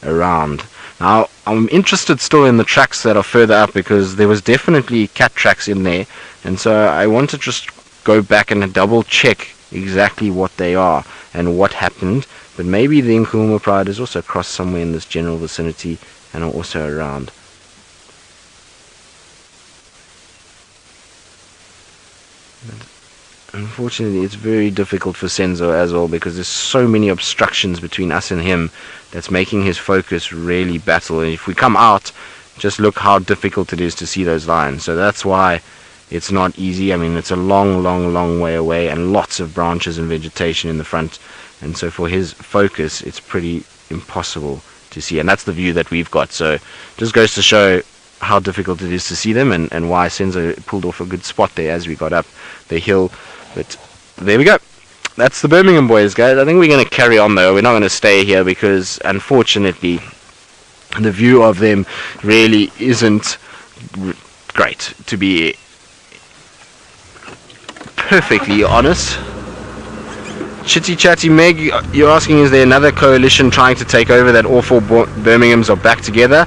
around. Now, I'm interested still in the tracks that are further up, because there was definitely cat tracks in there, and so I want to just go back and double check exactly what they are and what happened. But maybe the Nkuhuma Pride is also crossed somewhere in this general vicinity and are also around. Unfortunately, it's very difficult for Senzo as well, because there's so many obstructions between us and him that's making his focus really battle. And if we come out, just look how difficult it is to see those lines. So that's why it's not easy. I mean, it's a long way away, and lots of branches and vegetation in the front, and so for his focus it's pretty impossible to see, and that's the view that we've got. So just goes to show how difficult it is to see them, and why Senzo pulled off a good spot there as we got up the hill. But there we go. That's the Birmingham Boys, guys. I think we're going to carry on though. We're not going to stay here, because unfortunately the view of them really isn't great, to be perfectly honest. Chitty Chatty Meg, you're asking, is there another coalition trying to take over, that all four Birminghams are back together?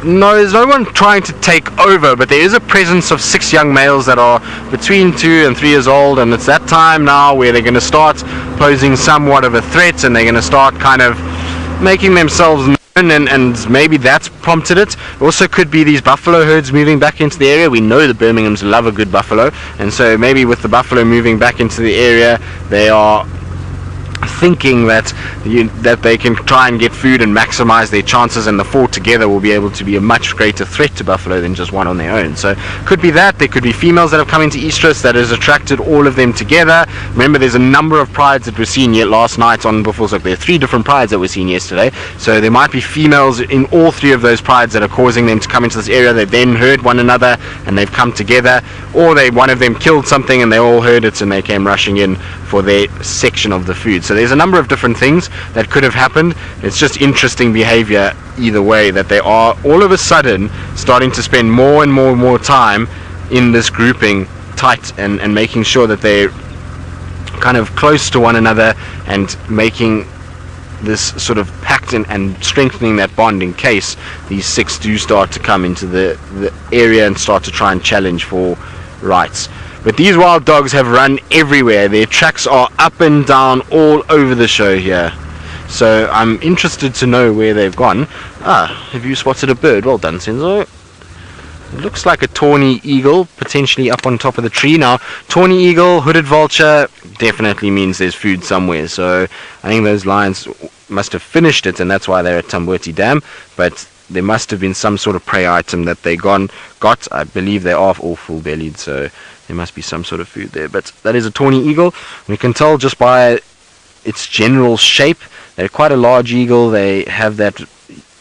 No, there's no one trying to take over, but there is a presence of 6 young males that are between 2 and 3 years old, and it's that time now where they're going to start posing somewhat of a threat, and they're going to start kind of making themselves known, and maybe that's prompted it. Also could be these buffalo herds moving back into the area. We know the Birminghams love a good buffalo, and so maybe with the buffalo moving back into the area, they are thinking that they can try and get food and maximize their chances, and the four together will be able to be a much greater threat to buffalo than just one on their own. So could be that. There could be females that have come into estrus that has attracted all of them together. Remember, there's a number of prides that were seen yet last night on Buffalo's. There are 3 different prides that were seen yesterday, so there might be females in all 3 of those prides that are causing them to come into this area. They've then heard one another and they've come together, or one of them killed something and they all heard it and they came rushing in for their section of the food. So there's a number of different things that could have happened. It's just interesting behavior either way, that they are all of a sudden starting to spend more and more time in this grouping tight, and making sure that they're kind of close to one another and making this sort of pact and strengthening that bond in case these 6 do start to come into the area and start to try and challenge for rights. But these wild dogs have run everywhere. Their tracks are up and down all over the show here. So I'm interested to know where they've gone. Have you spotted a bird? Well done, Senzo. It looks like a tawny eagle, potentially up on top of the tree. Now, tawny eagle, hooded vulture, definitely means there's food somewhere. So I think those lions must have finished it, and that's why they're at Tamboti Dam. But there must have been some sort of prey item that they got. I believe they are all full-bellied, so there must be some sort of food there. But that is a tawny eagle. We can tell just by its general shape. They're quite a large eagle. They have that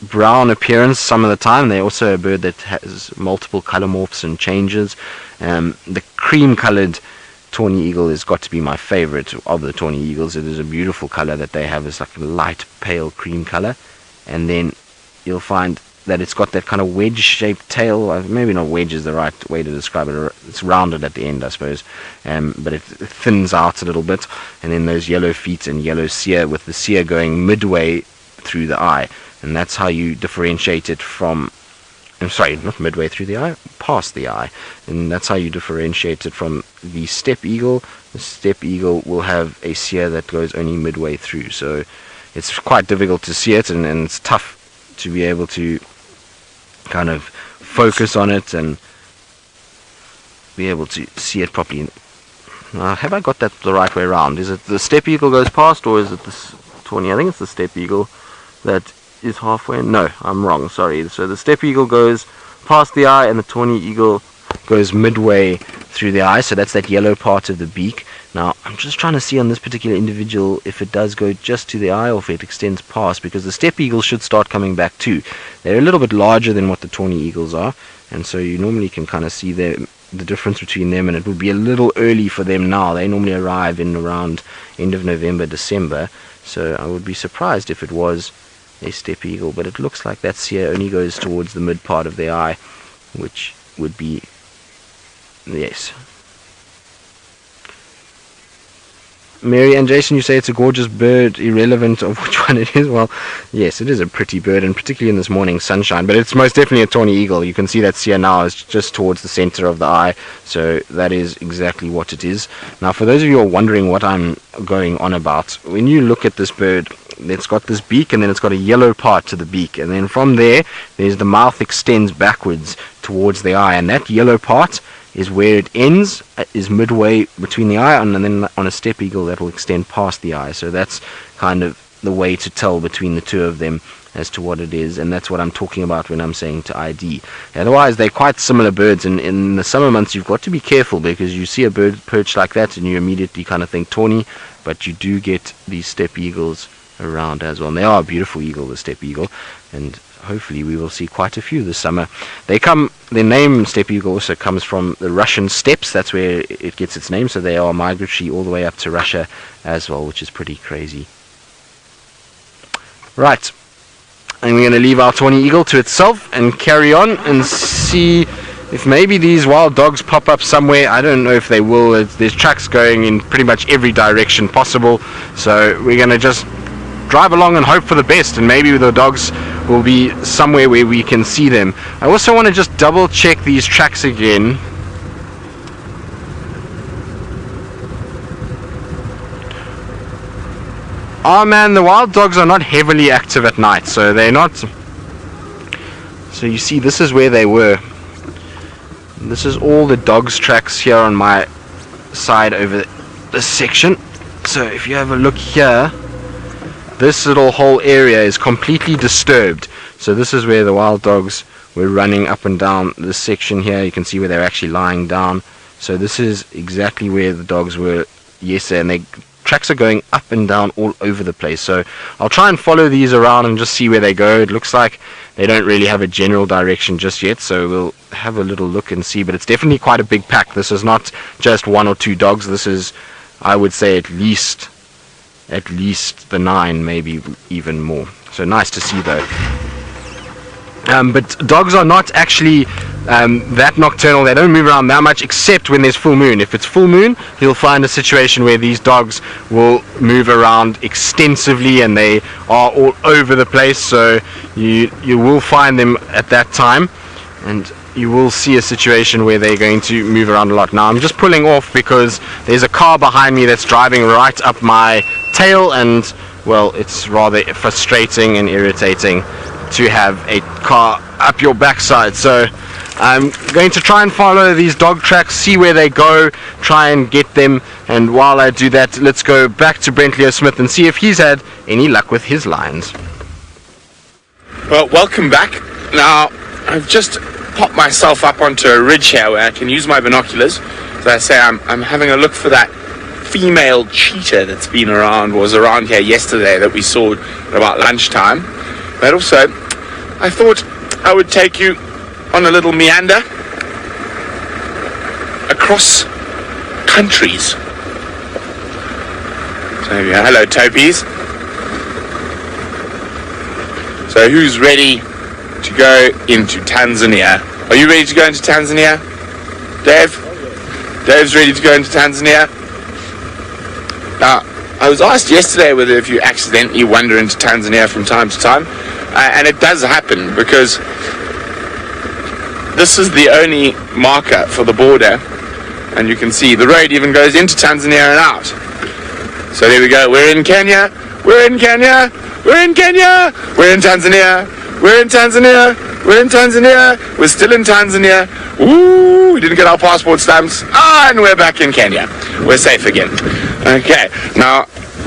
brown appearance some of the time. They're also a bird that has multiple color morphs and changes. The cream colored tawny eagle has got to be my favorite of the tawny eagles. It is a beautiful color that they have. It's like a light pale cream color, and then you'll find that it's got that kind of wedge shaped tail. Maybe not wedge is the right way to describe it. It's rounded at the end, I suppose, but it thins out a little bit, and then those yellow feet and yellow cere, with the cere going midway through the eye. And that's how you differentiate it from, I'm sorry, not midway through the eye, past the eye. And that's how you differentiate it from the steppe eagle. The steppe eagle will have a cere that goes only midway through. So it's quite difficult to see it, and it's tough to be able to kind of focus on it and be able to see it properly. Have I got that the right way around? Is it the steppe eagle goes past, or is it this tawny? I think it's the steppe eagle that is halfway. No, I'm wrong, sorry. So the steppe eagle goes past the eye and the tawny eagle goes midway through the eye, so that's that yellow part of the beak. Now I'm just trying to see on this particular individual if it does go just to the eye or if it extends past, because the steppe eagle should start coming back too. They're a little bit larger than what the tawny eagles are, and so you normally can kind of see the difference between them, and it would be a little early for them now. They normally arrive in around end of November, December, so I would be surprised if it was a steppe eagle, but it looks like that cere only goes towards the mid part of the eye, which would be, yes. Mary and Jason, you say it's a gorgeous bird, irrelevant of which one it is. Well, yes, it is a pretty bird, and particularly in this morning sunshine, but it's most definitely a tawny eagle. You can see that cere now is just towards the center of the eye, so that is exactly what it is. Now, for those of you who are wondering what I'm going on about, when you look at this bird, it's got this beak, and then it's got a yellow part to the beak, and then from there's the mouth extends backwards towards the eye, and that yellow part is where it ends, is midway between the eye, and then on a steppe eagle that will extend past the eye. So that's kind of the way to tell between the two of them as to what it is, and that's what I'm talking about when I'm saying to ID. Otherwise, they're quite similar birds, and in the summer months you've got to be careful, because you see a bird perched like that and you immediately kind of think tawny, but you do get these steppe eagles around as well, and they are a beautiful eagle, the steppe eagle, and hopefully we will see quite a few this summer. Their name steppe eagle also comes from the Russian steppes. That's where it gets its name, so they are migratory all the way up to Russia as well, which is pretty crazy. Right, and we're going to leave our tawny eagle to itself and carry on and see if maybe these wild dogs pop up somewhere. I don't know if they will. There's tracks going in pretty much every direction possible, so we're going to just drive along and hope for the best, and maybe the dogs will be somewhere where we can see them. I also want to just double check these tracks again. Oh man, the wild dogs are not heavily active at night, so they're not. So you see, this is where they were. This is all the dogs' tracks here on my side over this section. So if you have a look here, this little whole area is completely disturbed. So this is where the wild dogs were running up and down this section here. You can see where they're actually lying down. So this is exactly where the dogs were yesterday, and their tracks are going up and down all over the place. So I'll try and follow these around and just see where they go. It looks like they don't really have a general direction just yet, so we'll have a little look and see. But it's definitely quite a big pack. This is not just 1 or 2 dogs. This is, I would say, at least the 9, maybe even more. So nice to see though. But dogs are not actually that nocturnal. They don't move around that much, except when there's full moon. If it's full moon, you'll find a situation where these dogs will move around extensively and they are all over the place. So you will find them at that time, and you will see a situation where they're going to move around a lot. Now I'm just pulling off because there's a car behind me that's driving right up my tail, and well, it's rather frustrating and irritating to have a car up your backside. So I'm going to try and follow these dog tracks, see where they go, try and get them, and while I do that, let's go back to Brent Smith and see if he's had any luck with his lines. Well, welcome back. Now, I've just popped myself up onto a ridge here where I can use my binoculars. As I say, I'm having a look for that female cheetah that's was around here yesterday that we saw at about lunchtime. But also, I thought I would take you on a little meander across countries. So yeah, hello topies. So who's ready to go into Tanzania? Are you ready to go into Tanzania? Dave? Dave's ready to go into Tanzania? Now, I was asked yesterday whether if you accidentally wander into Tanzania from time to time, and it does happen because this is the only marker for the border, and you can see the road even goes into Tanzania and out. So there we go, we're in Kenya, we're in Kenya, we're in Kenya, we're in Tanzania, we're in Tanzania, we're in Tanzania, we're still in Tanzania, ooh, we didn't get our passport stamps, and we're back in Kenya. We're safe again. Okay, now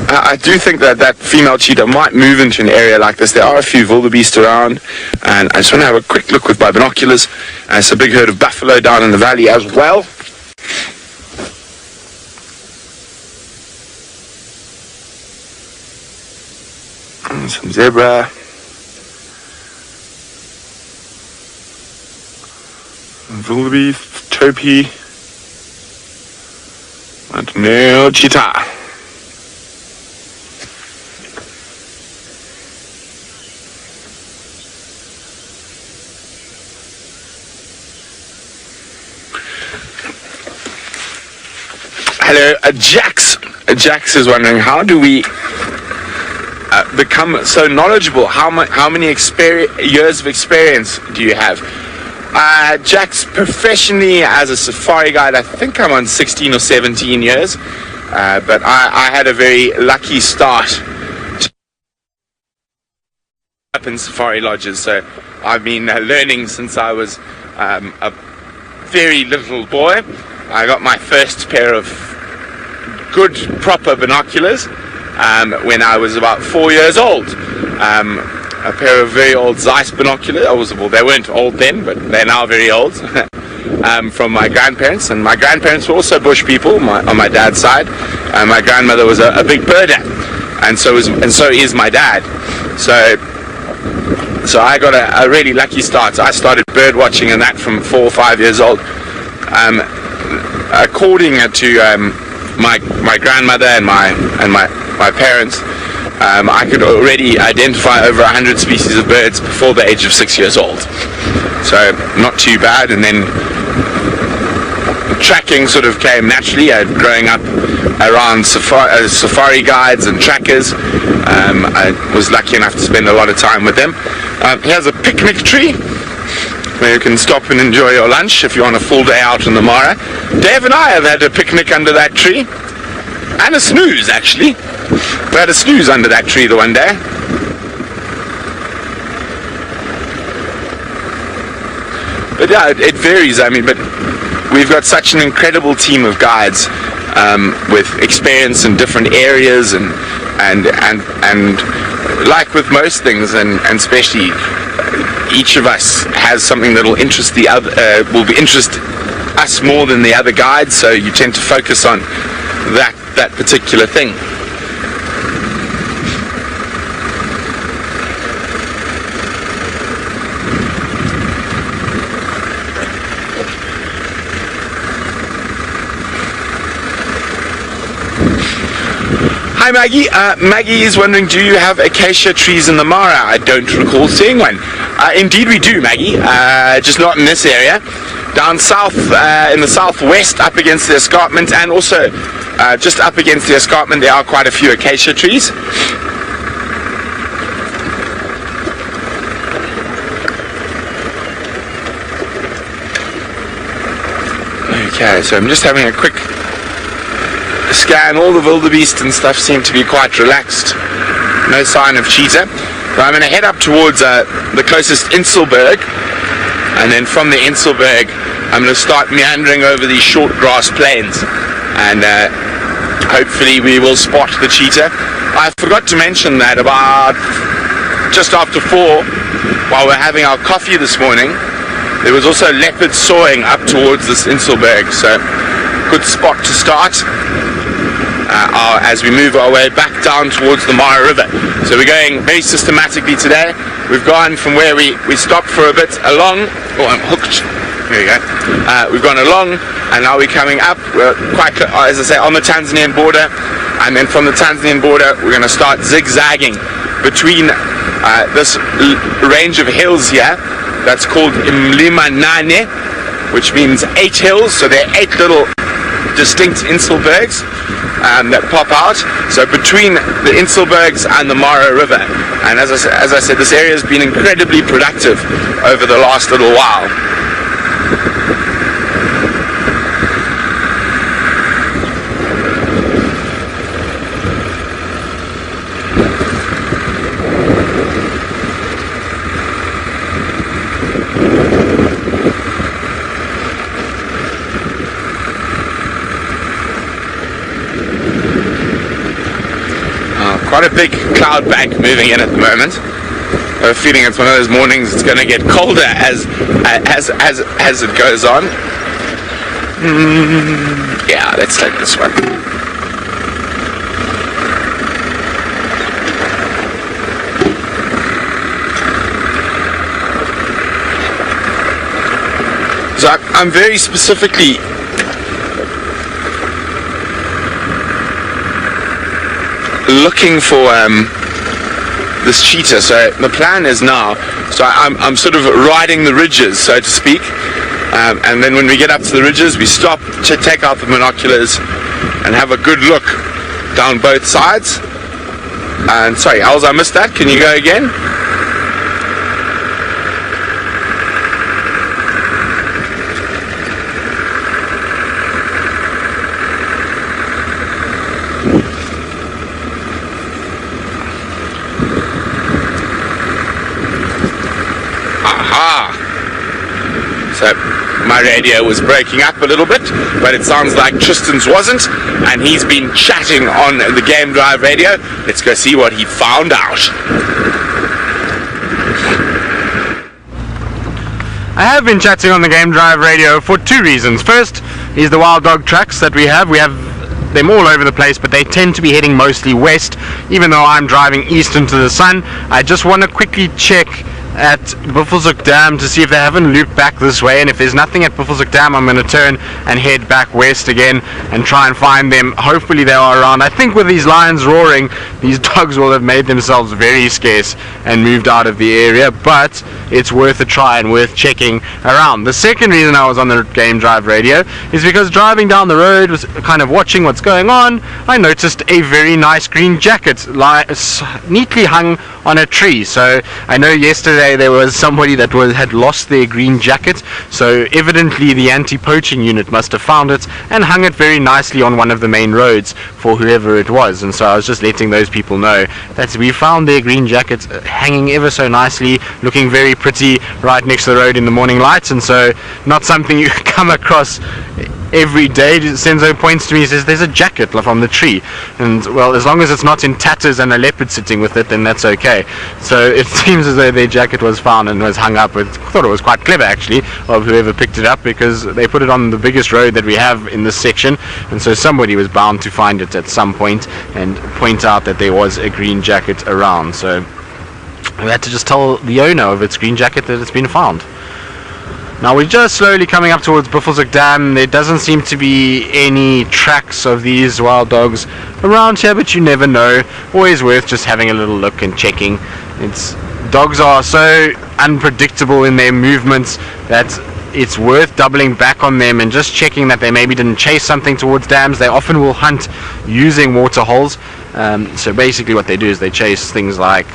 I do think that female cheetah might move into an area like this. There are a few wildebeest around, and I just want to have a quick look with my binoculars. There's a big herd of buffalo down in the valley as well. And some zebra. Wildebeest, topi, and male cheetah. Hello, Jax. Jax is wondering, how do we become so knowledgeable? How many years of experience do you have? Jax, professionally as a safari guide, I think I'm on 16 or 17 years, but I had a very lucky start up in safari lodges, so I've been learning since I was a very little boy. I got my first pair of good proper binoculars when I was about 4 years old. A pair of very old Zeiss binoculars. Well, they weren't old then, but they're now very old. From my grandparents, and my grandparents were also bush people on my dad's side. My grandmother was a big birder, and so is my dad. So I got a really lucky start. I started bird watching and that from 4 or 5 years old. According to my grandmother and my parents, I could already identify over 100 species of birds before the age of 6 years old. So not too bad. And then tracking sort of came naturally. Growing up around safari guides and trackers, I was lucky enough to spend a lot of time with them. Here's a picnic tree where you can stop and enjoy your lunch if you're on a full day out in the Mara. Dave and I have had a picnic under that tree, and a snooze actually. We had a snooze under that tree the one day. But yeah, it varies. I mean, but we've got such an incredible team of guides with experience in different areas, and and like with most things, and especially each of us has something that will interest the other, will interest us more than the other guides, so you tend to focus on that particular thing. Hi Maggie. Maggie is wondering, do you have acacia trees in the Mara? I don't recall seeing one. Indeed we do, Maggie, just not in this area. Down south, in the southwest, up against the escarpment, and also just up against the escarpment, there are quite a few acacia trees. Okay, so I'm just having a quick scan. All the wildebeest and stuff seem to be quite relaxed. No sign of cheetah. So I'm going to head up towards the closest Inselberg, and then from the Inselberg I'm going to start meandering over these short grass plains, and hopefully we will spot the cheetah. I forgot to mention that about just after 4, while we're having our coffee this morning, there was also leopard sawing up towards this Inselberg, so good spot to start as we move our way back down towards the Mara River. So we're going very systematically today. We've gone from where we stopped for a bit along. Oh, I'm hooked. There you go. We've gone along, and now we're coming up. We're quite, as I say, on the Tanzanian border, and then from the Tanzanian border we're going to start zigzagging between this range of hills here that's called Mlima Nane, which means 8 hills. So there are 8 little distinct Inselbergs that pop out, so between the Inselbergs and the Mara River. And as I said, this area has been incredibly productive over the last little while. Quite a big cloud bank moving in at the moment. I have a feeling it's one of those mornings it's going to get colder as it goes on. Yeah, let's take this one. So I'm very specifically looking for this cheetah. So the plan is now, so I'm sort of riding the ridges, so to speak, and then when we get up to the ridges we stop to take out the binoculars and have a good look down both sides. And sorry, Els, I missed that. Can you go again? So my radio was breaking up a little bit, but it sounds like Tristan's wasn't, and he's been chatting on the Game Drive radio. Let's go see what he found out. I have been chatting on the Game Drive radio for 2 reasons. First is the wild dog tracks that we have. We have them all over the place, but they tend to be heading mostly west, even though I'm driving east into the sun. I just want to quickly check at Buffelshoek Dam to see if they haven't looped back this way, and if there's nothing at Buffelshoek Dam I'm going to turn and head back west again and try and find them. Hopefully they are around. I think with these lions roaring, these dogs will have made themselves very scarce and moved out of the area, but it's worth a try and worth checking around. The second reason I was on the Game Drive radio is because driving down the road, was kind of watching what's going on, I noticed a very nice green jacket neatly hung on a tree. So I know yesterday there was somebody that had lost their green jacket, so evidently the anti-poaching unit must have found it and hung it very nicely on one of the main roads for whoever it was. And so I was just letting those people know that we found their green jacket hanging ever so nicely, looking very pretty right next to the road in the morning lights. And so not something you come across every day. Senzo points to me, he says there's a jacket from the tree, and well, as long as it's not in tatters and a leopard sitting with it, then that's okay. So it seems as though their jacket was found and was hung up. I thought it was quite clever actually of whoever picked it up, because they put it on the biggest road that we have in this section, and so somebody was bound to find it at some point and point out that there was a green jacket around. So we had to just tell the owner of its green jacket that it's been found. Now we're just slowly coming up towards Buffelshoek Dam. There doesn't seem to be any tracks of these wild dogs around here, but you never know. Always worth just having a little look and checking. Dogs are so unpredictable in their movements that it's worth doubling back on them and just checking that they maybe didn't chase something towards dams. They often will hunt using water holes. So basically what they do is they chase things like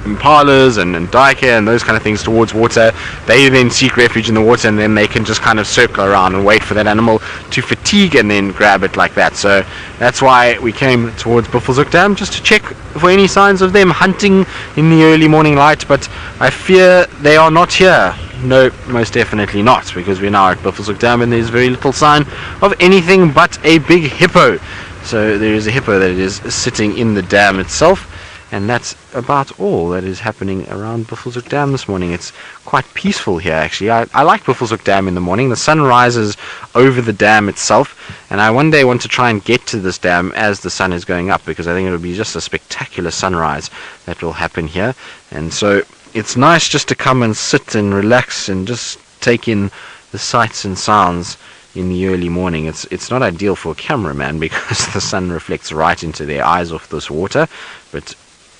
impalas and duiker and those kind of things towards water. They then seek refuge in the water, and then they can just kind of circle around and wait for that animal to fatigue and then grab it like that. So that's why we came towards Buffelshoek Dam, just to check for any signs of them hunting in the early morning light, but I fear they are not here. No, most definitely not, because we're now at Buffelshoek Dam and there's very little sign of anything but a big hippo. So there is a hippo that is sitting in the dam itself. And that's about all that is happening around Buffelshoek Dam this morning. It's quite peaceful here, actually. I like Buffelshoek Dam in the morning. The sun rises over the dam itself, and I one day want to try and get to this dam as the sun is going up, because I think it will be just a spectacular sunrise that will happen here. And so it's nice just to come and sit and relax and just take in the sights and sounds in the early morning. It's not ideal for a cameraman because the sun reflects right into their eyes off this water, but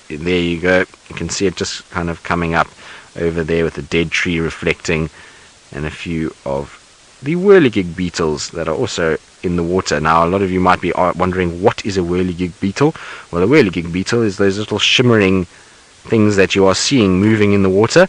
there you go, you can see it just kind of coming up over there with the dead tree reflecting, and a few of the whirligig beetles that are also in the water. Now a lot of you might be wondering, what is a whirligig beetle? Well, a whirligig beetle is those little shimmering things that you are seeing moving in the water.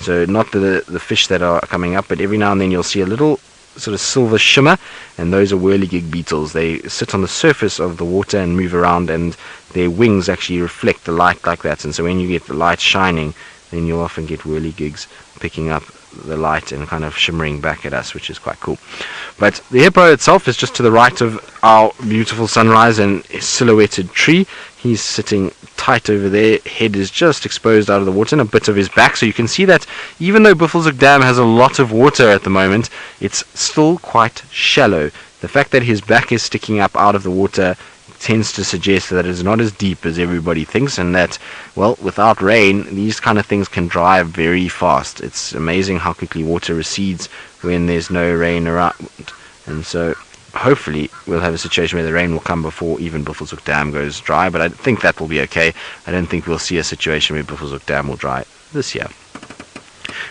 So not the fish that are coming up, but every now and then you'll see a little sort of silver shimmer, and those are whirligig beetles. They sit on the surface of the water and move around, and their wings actually reflect the light like that, and so when you get the light shining, then you'll often get whirligigs picking up the light and kind of shimmering back at us, which is quite cool. But the hippo itself is just to the right of our beautiful sunrise and a silhouetted tree. He's sitting tight over there, head is just exposed out of the water and a bit of his back, so you can see that even though Buffelshoek Dam has a lot of water at the moment, it's still quite shallow. The fact that his back is sticking up out of the water tends to suggest that it's not as deep as everybody thinks, and that, well, without rain, these kind of things can dry very fast. It's amazing how quickly water recedes when there's no rain around, and so hopefully we'll have a situation where the rain will come before even Buffelshoek Dam goes dry, but I think that will be okay. I don't think we'll see a situation where Buffelshoek Dam will dry this year.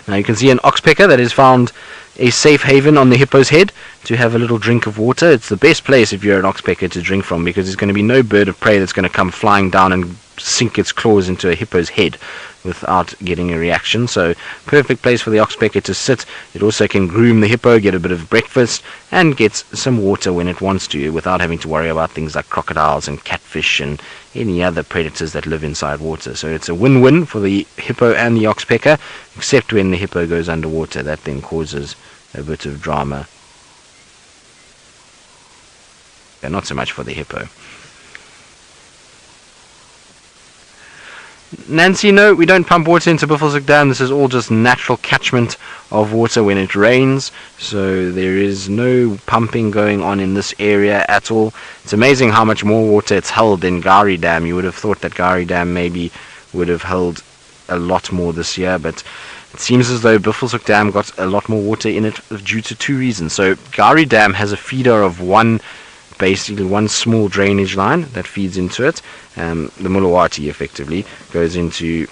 Now you can see an oxpecker that has found a safe haven on the hippo's head to have a little drink of water. It's the best place if you're an oxpecker to drink from, because there's going to be no bird of prey that's going to come flying down and sink its claws into a hippo's head without getting a reaction. So perfect place for the oxpecker to sit. It also can groom the hippo, get a bit of breakfast, and gets some water when it wants to, without having to worry about things like crocodiles and catfish and any other predators that live inside water. So it's a win-win for the hippo and the oxpecker, except when the hippo goes underwater. That then causes a bit of drama. Yeah, not so much for the hippo. Nancy, no, we don't pump water into Buffelshoek Dam. This is all just natural catchment of water when it rains, so there is no pumping going on in this area at all. It's amazing how much more water it's held than Gari Dam. You would have thought that Gari Dam maybe would have held a lot more this year, but it seems as though Buffelshoek Dam got a lot more water in it due to two reasons. So Gari Dam has a feeder of basically one small drainage line that feeds into it. The Mulawati effectively goes into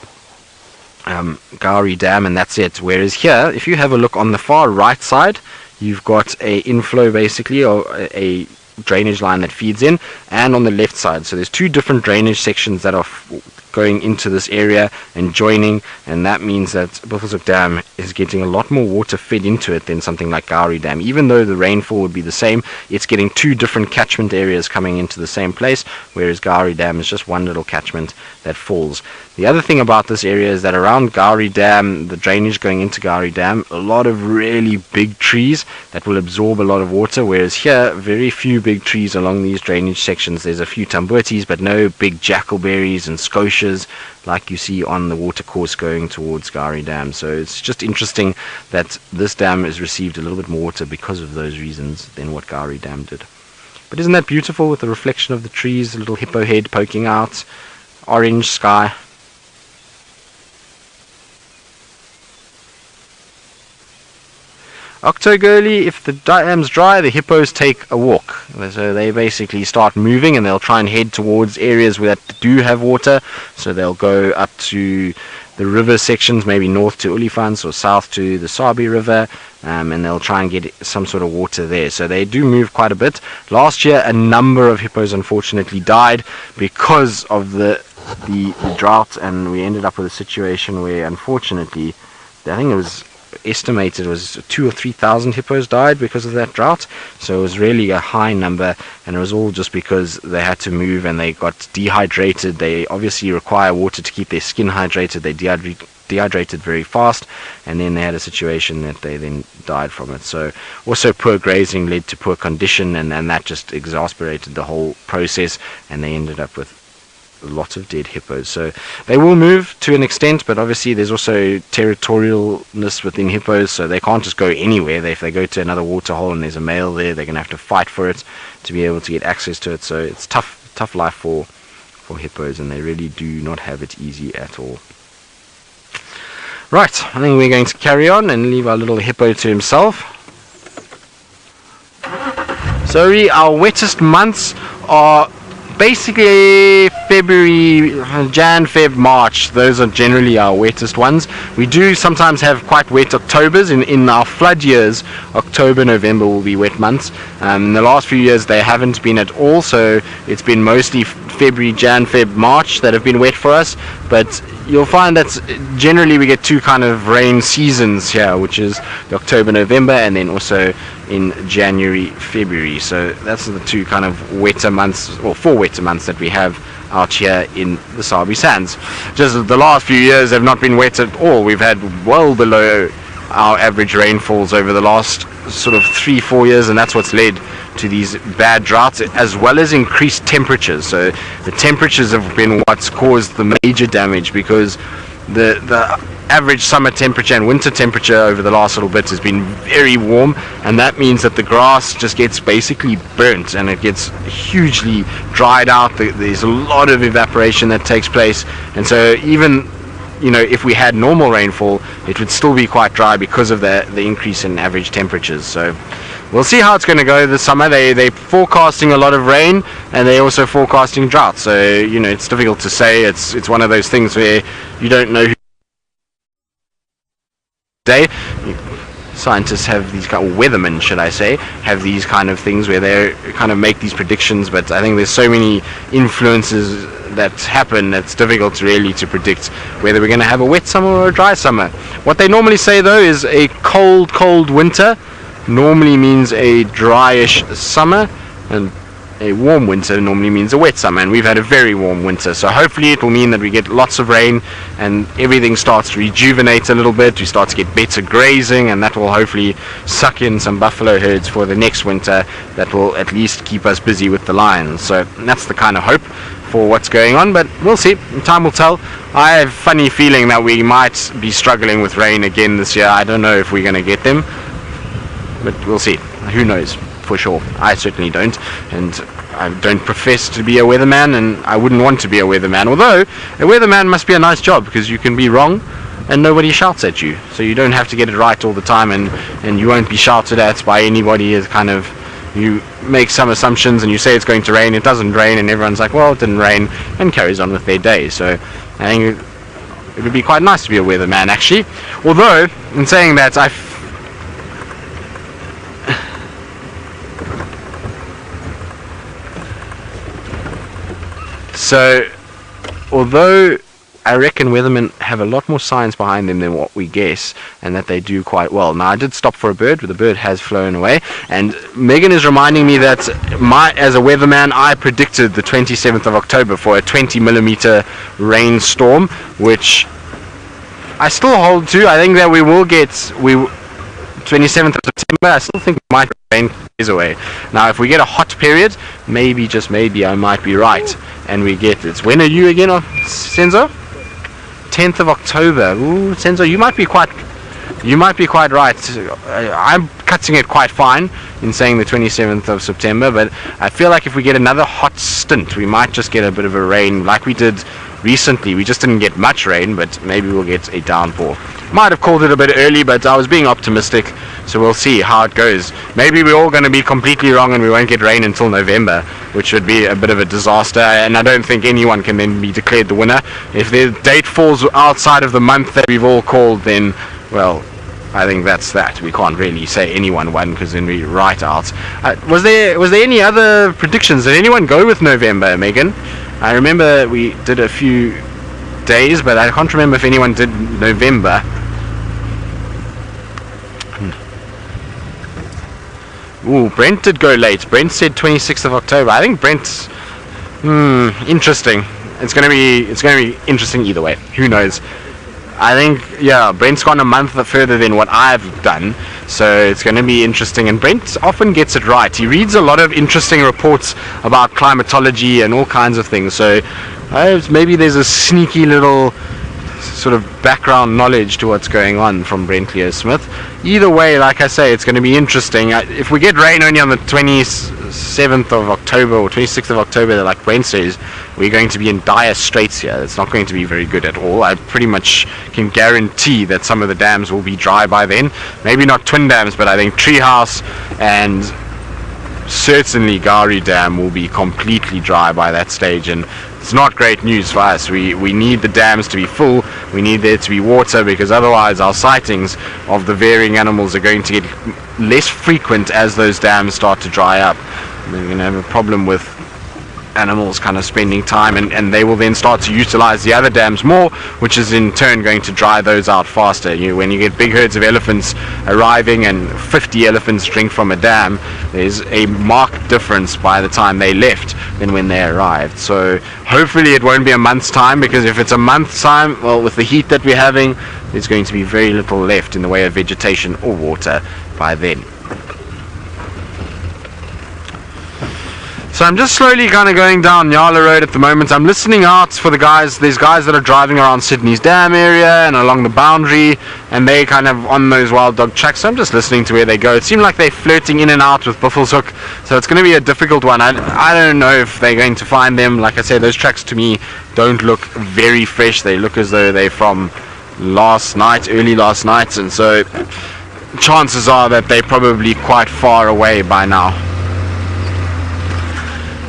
Gari Dam, and that's it. Whereas here, if you have a look on the far right side, you've got a inflow basically, or a drainage line that feeds in, and on the left side. So there's two different drainage sections that are going into this area and joining, and that means that Buffelshoek Dam is getting a lot more water fed into it than something like Gowrie Dam. Even though the rainfall would be the same, it's getting two different catchment areas coming into the same place, whereas Gowrie Dam is just one little catchment that falls. The other thing about this area is that around Gowrie Dam, the drainage going into Gowrie Dam, a lot of really big trees that will absorb a lot of water, whereas here, very few big trees along these drainage sections. There's a few tambutis, but no big jackalberries and scotias like you see on the watercourse going towards Gowrie Dam. So it's just interesting that this dam has received a little bit more water because of those reasons than what Gowrie Dam did. But isn't that beautiful with the reflection of the trees, a little hippo head poking out, orange sky. Octoberly, if the dam's dry, the hippos take a walk. So they basically start moving and they'll try and head towards areas that do have water. So they'll go up to the river sections, maybe north to Olifants or south to the Sabi River, and they'll try and get some sort of water there. So they do move quite a bit. Last year, a number of hippos unfortunately died because of the drought, and we ended up with a situation where unfortunately, I think it was estimated was 2,000 or 3,000 hippos died because of that drought. So it was really a high number, and it was all just because they had to move and they got dehydrated. They obviously require water to keep their skin hydrated. They dehydrated very fast, and then they had a situation that they then died from it. So also poor grazing led to poor condition, and that just exasperated the whole process, and they ended up with a lot of dead hippos. So they will move to an extent, but obviously there's also territorialness within hippos, so they can't just go anywhere. If they go to another water hole and there's a male there, they're going to have to fight for it to be able to get access to it. So it's tough life for hippos, and they really do not have it easy at all. Right, I think we're going to carry on and leave our little hippo to himself. Sorry, our wettest months are basically February, Jan, Feb, March. Those are generally our wettest ones. We do sometimes have quite wet Octobers. In our flood years, October, November will be wet months. In the last few years they haven't been at all, so it's been mostly February, Jan, Feb, March that have been wet for us. But you'll find that generally we get two kind of rain seasons here, which is the October, November, and then also in January, February. So that's the two kind of wetter months, or 4 wetter months that we have out here in the Sabi Sands. Just the last few years have not been wet at all. We've had well below our average rainfalls over the last sort of 3-4 years, and that's what's led to these bad droughts, as well as increased temperatures. So the temperatures have been what's caused the major damage, because the average summer temperature and winter temperature over the last little bit has been very warm, and that means that the grass just gets basically burnt and it gets hugely dried out. There's a lot of evaporation that takes place, and so even if we had normal rainfall, it would still be quite dry because of the increase in average temperatures. So we'll see how it's going to go this summer. They're forecasting a lot of rain, and they're also forecasting drought. So it's difficult to say. It's one of those things where you don't know who day. Scientists have these kind of weathermen, should I say, have these kind of things where they kind of make these predictions, but I think there's so many influences that happen that's difficult really to predict whether we're going to have a wet summer or a dry summer. What they normally say though is a cold winter normally means a dryish summer, and a warm winter normally means a wet summer, and we've had a very warm winter. So hopefully it will mean that we get lots of rain and everything starts to rejuvenate a little bit. We start to get better grazing, and that will hopefully suck in some buffalo herds for the next winter that will at least keep us busy with the lions. So that's the kind of hope for what's going on, but we'll see. Time will tell. I have a funny feeling that we might be struggling with rain again this year. I don't know if we're going to get them, but we'll see. Who knows for sure? I certainly don't, and I don't profess to be a weatherman, and I wouldn't want to be a weatherman, although a weatherman must be a nice job because you can be wrong and nobody shouts at you, so you don't have to get it right all the time, and you won't be shouted at by anybody. As kind of, you make some assumptions and you say it's going to rain, it doesn't rain, and everyone's like, well, it didn't rain, and carries on with their day. So I think it would be quite nice to be a weatherman actually, although in saying that although I reckon weathermen have a lot more science behind them than what we guess, and that they do quite well. Now, I did stop for a bird, but the bird has flown away, and Megan is reminding me that as a weatherman, I predicted the 27th of October for a 20mm rainstorm, which I still hold to. I think that we will get 27th of September. I still think we might rain is away. Now, if we get a hot period, maybe, just maybe, I might be right, and we get it. When are you again, Senzo? 10th of October. Ooh, Senzo, you might be quite right. I'm cutting it quite fine in saying the 27th of September, but I feel like if we get another hot stint, we might just get a bit of a rain like we did recently. We just didn't get much rain, but maybe we'll get a downpour. Might have called it a bit early, but I was being optimistic, so we'll see how it goes. Maybe we're all going to be completely wrong and we won't get rain until November, which would be a bit of a disaster, and I don't think anyone can then be declared the winner. If the date falls outside of the month that we've all called, then, well, I think that's that. We can't really say anyone won, because then we write out. Was there any other predictions? Did anyone go with November, Megan? I remember we did a few days, but I can't remember if anyone did November. Ooh, Brent did go late. Brent said 26th of October. I think Brent's interesting. It's gonna be interesting either way. Who knows? I think, yeah, Brent's gone a month further than what I've done, so it's going to be interesting. And Brent often gets it right. He reads a lot of interesting reports about climatology and all kinds of things, so maybe there's a sneaky little sort of background knowledge to what's going on from Brent Leo Smith. Either way, like I say, it's going to be interesting. If we get rain only on the 27th of October or 26th of October, like Brent says, we're going to be in dire straits here. It's not going to be very good at all. I pretty much can guarantee that some of the dams will be dry by then. Maybe not twin dams, but I think Treehouse and certainly Gari Dam will be completely dry by that stage, and it's not great news for us. We need the dams to be full. We need there to be water, because otherwise our sightings of the varying animals are going to get less frequent as those dams start to dry up. We're going to have a problem with animals kind of spending time, and they will then start to utilize the other dams more, which is in turn going to dry those out faster. When you get big herds of elephants arriving and 50 elephants drink from a dam, there's a marked difference by the time they left than when they arrived. So hopefully it won't be a month's time, because if it's a month's time, well, with the heat that we're having, there's going to be very little left in the way of vegetation or water by then. So I'm just slowly kind of going down Nyala Road at the moment. I'm listening out for the guys. There's guys that are driving around Sydney's Dam area and along the boundary, and they kind of on those wild dog tracks. So I'm just listening to where they go. It seemed like they're flirting in and out with Buffelshoek, so it's going to be a difficult one. I don't know if they're going to find them. Like I said, those tracks to me don't look very fresh. They look as though they're from last night, early last night, and so chances are that they're probably quite far away by now.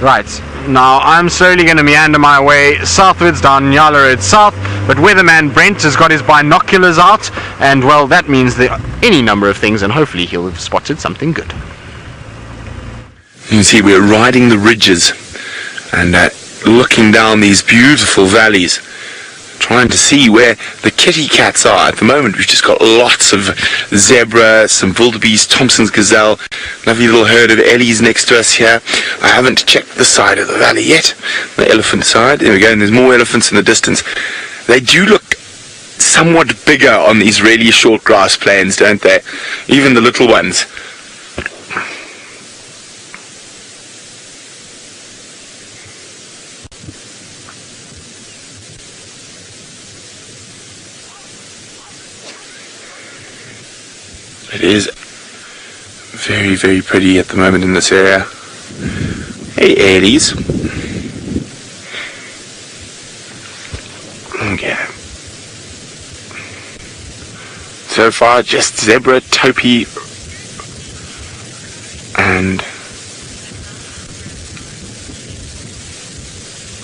Right, now I'm slowly going to meander my way southwards down Nyala Road South, but weatherman Brent has got his binoculars out, and well, that means there are any number of things, and hopefully he'll have spotted something good. You can see we're riding the ridges and looking down these beautiful valleys, trying to see where the kitty cats are. At the moment we've just got lots of zebra, some wildebeest, Thompson's gazelle, lovely little herd of Ellies next to us here. I haven't checked the side of the valley yet, the elephant side. There we go, and there's more elephants in the distance. They do look somewhat bigger on these really short grass plains, don't they? Even the little ones. It is very, very pretty at the moment in this area. Hey, Ellies. Okay. So far, just zebra, topi, and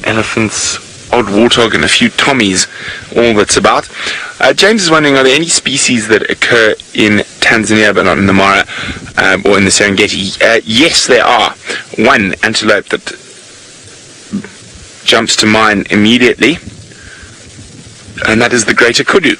elephants, odd warthog, and a few tommies, all that's about. James is wondering, are there any species that occur in Tanzania but not in the Mara or in the Serengeti? Yes, there are. One antelope that jumps to mind immediately, and that is the greater kudu.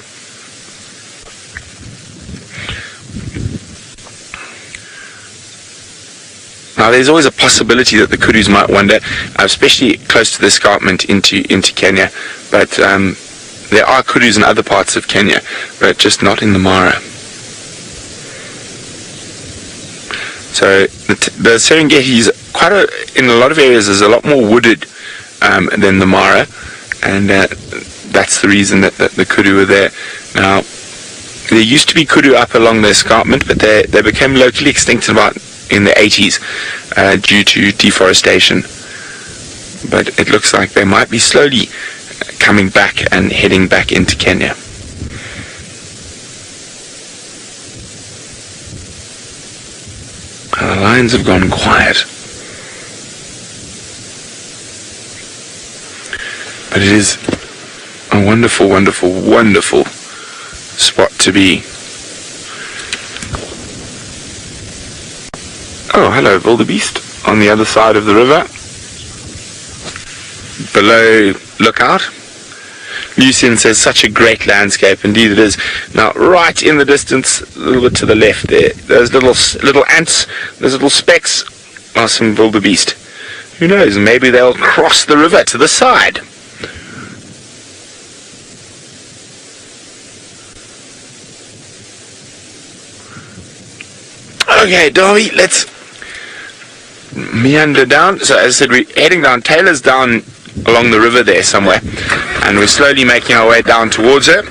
Now there's always a possibility that the kudus might wander, especially close to the escarpment into Kenya, but there are kudus in other parts of Kenya, but just not in the Mara. So the Serengeti is in a lot of areas is a lot more wooded than the Mara, and that's the reason that the kudu are there. Now there used to be kudu up along the escarpment, but they became locally extinct in the 80s due to deforestation. But it looks like they might be slowly coming back and heading back into Kenya. The lions have gone quiet. But it is a wonderful, wonderful, wonderful spot to be. Oh, hello, wildebeest on the other side of the river. Below lookout. Lucien says, such a great landscape. Indeed it is. Now, right in the distance, a little bit to the left there, those little ants, those little specks are some wildebeest. Who knows, maybe they'll cross the river to the side. Okay, Darby, let's meander down. So as I said, we're heading down. Tayla's down along the river there somewhere, and we're slowly making our way down towards her,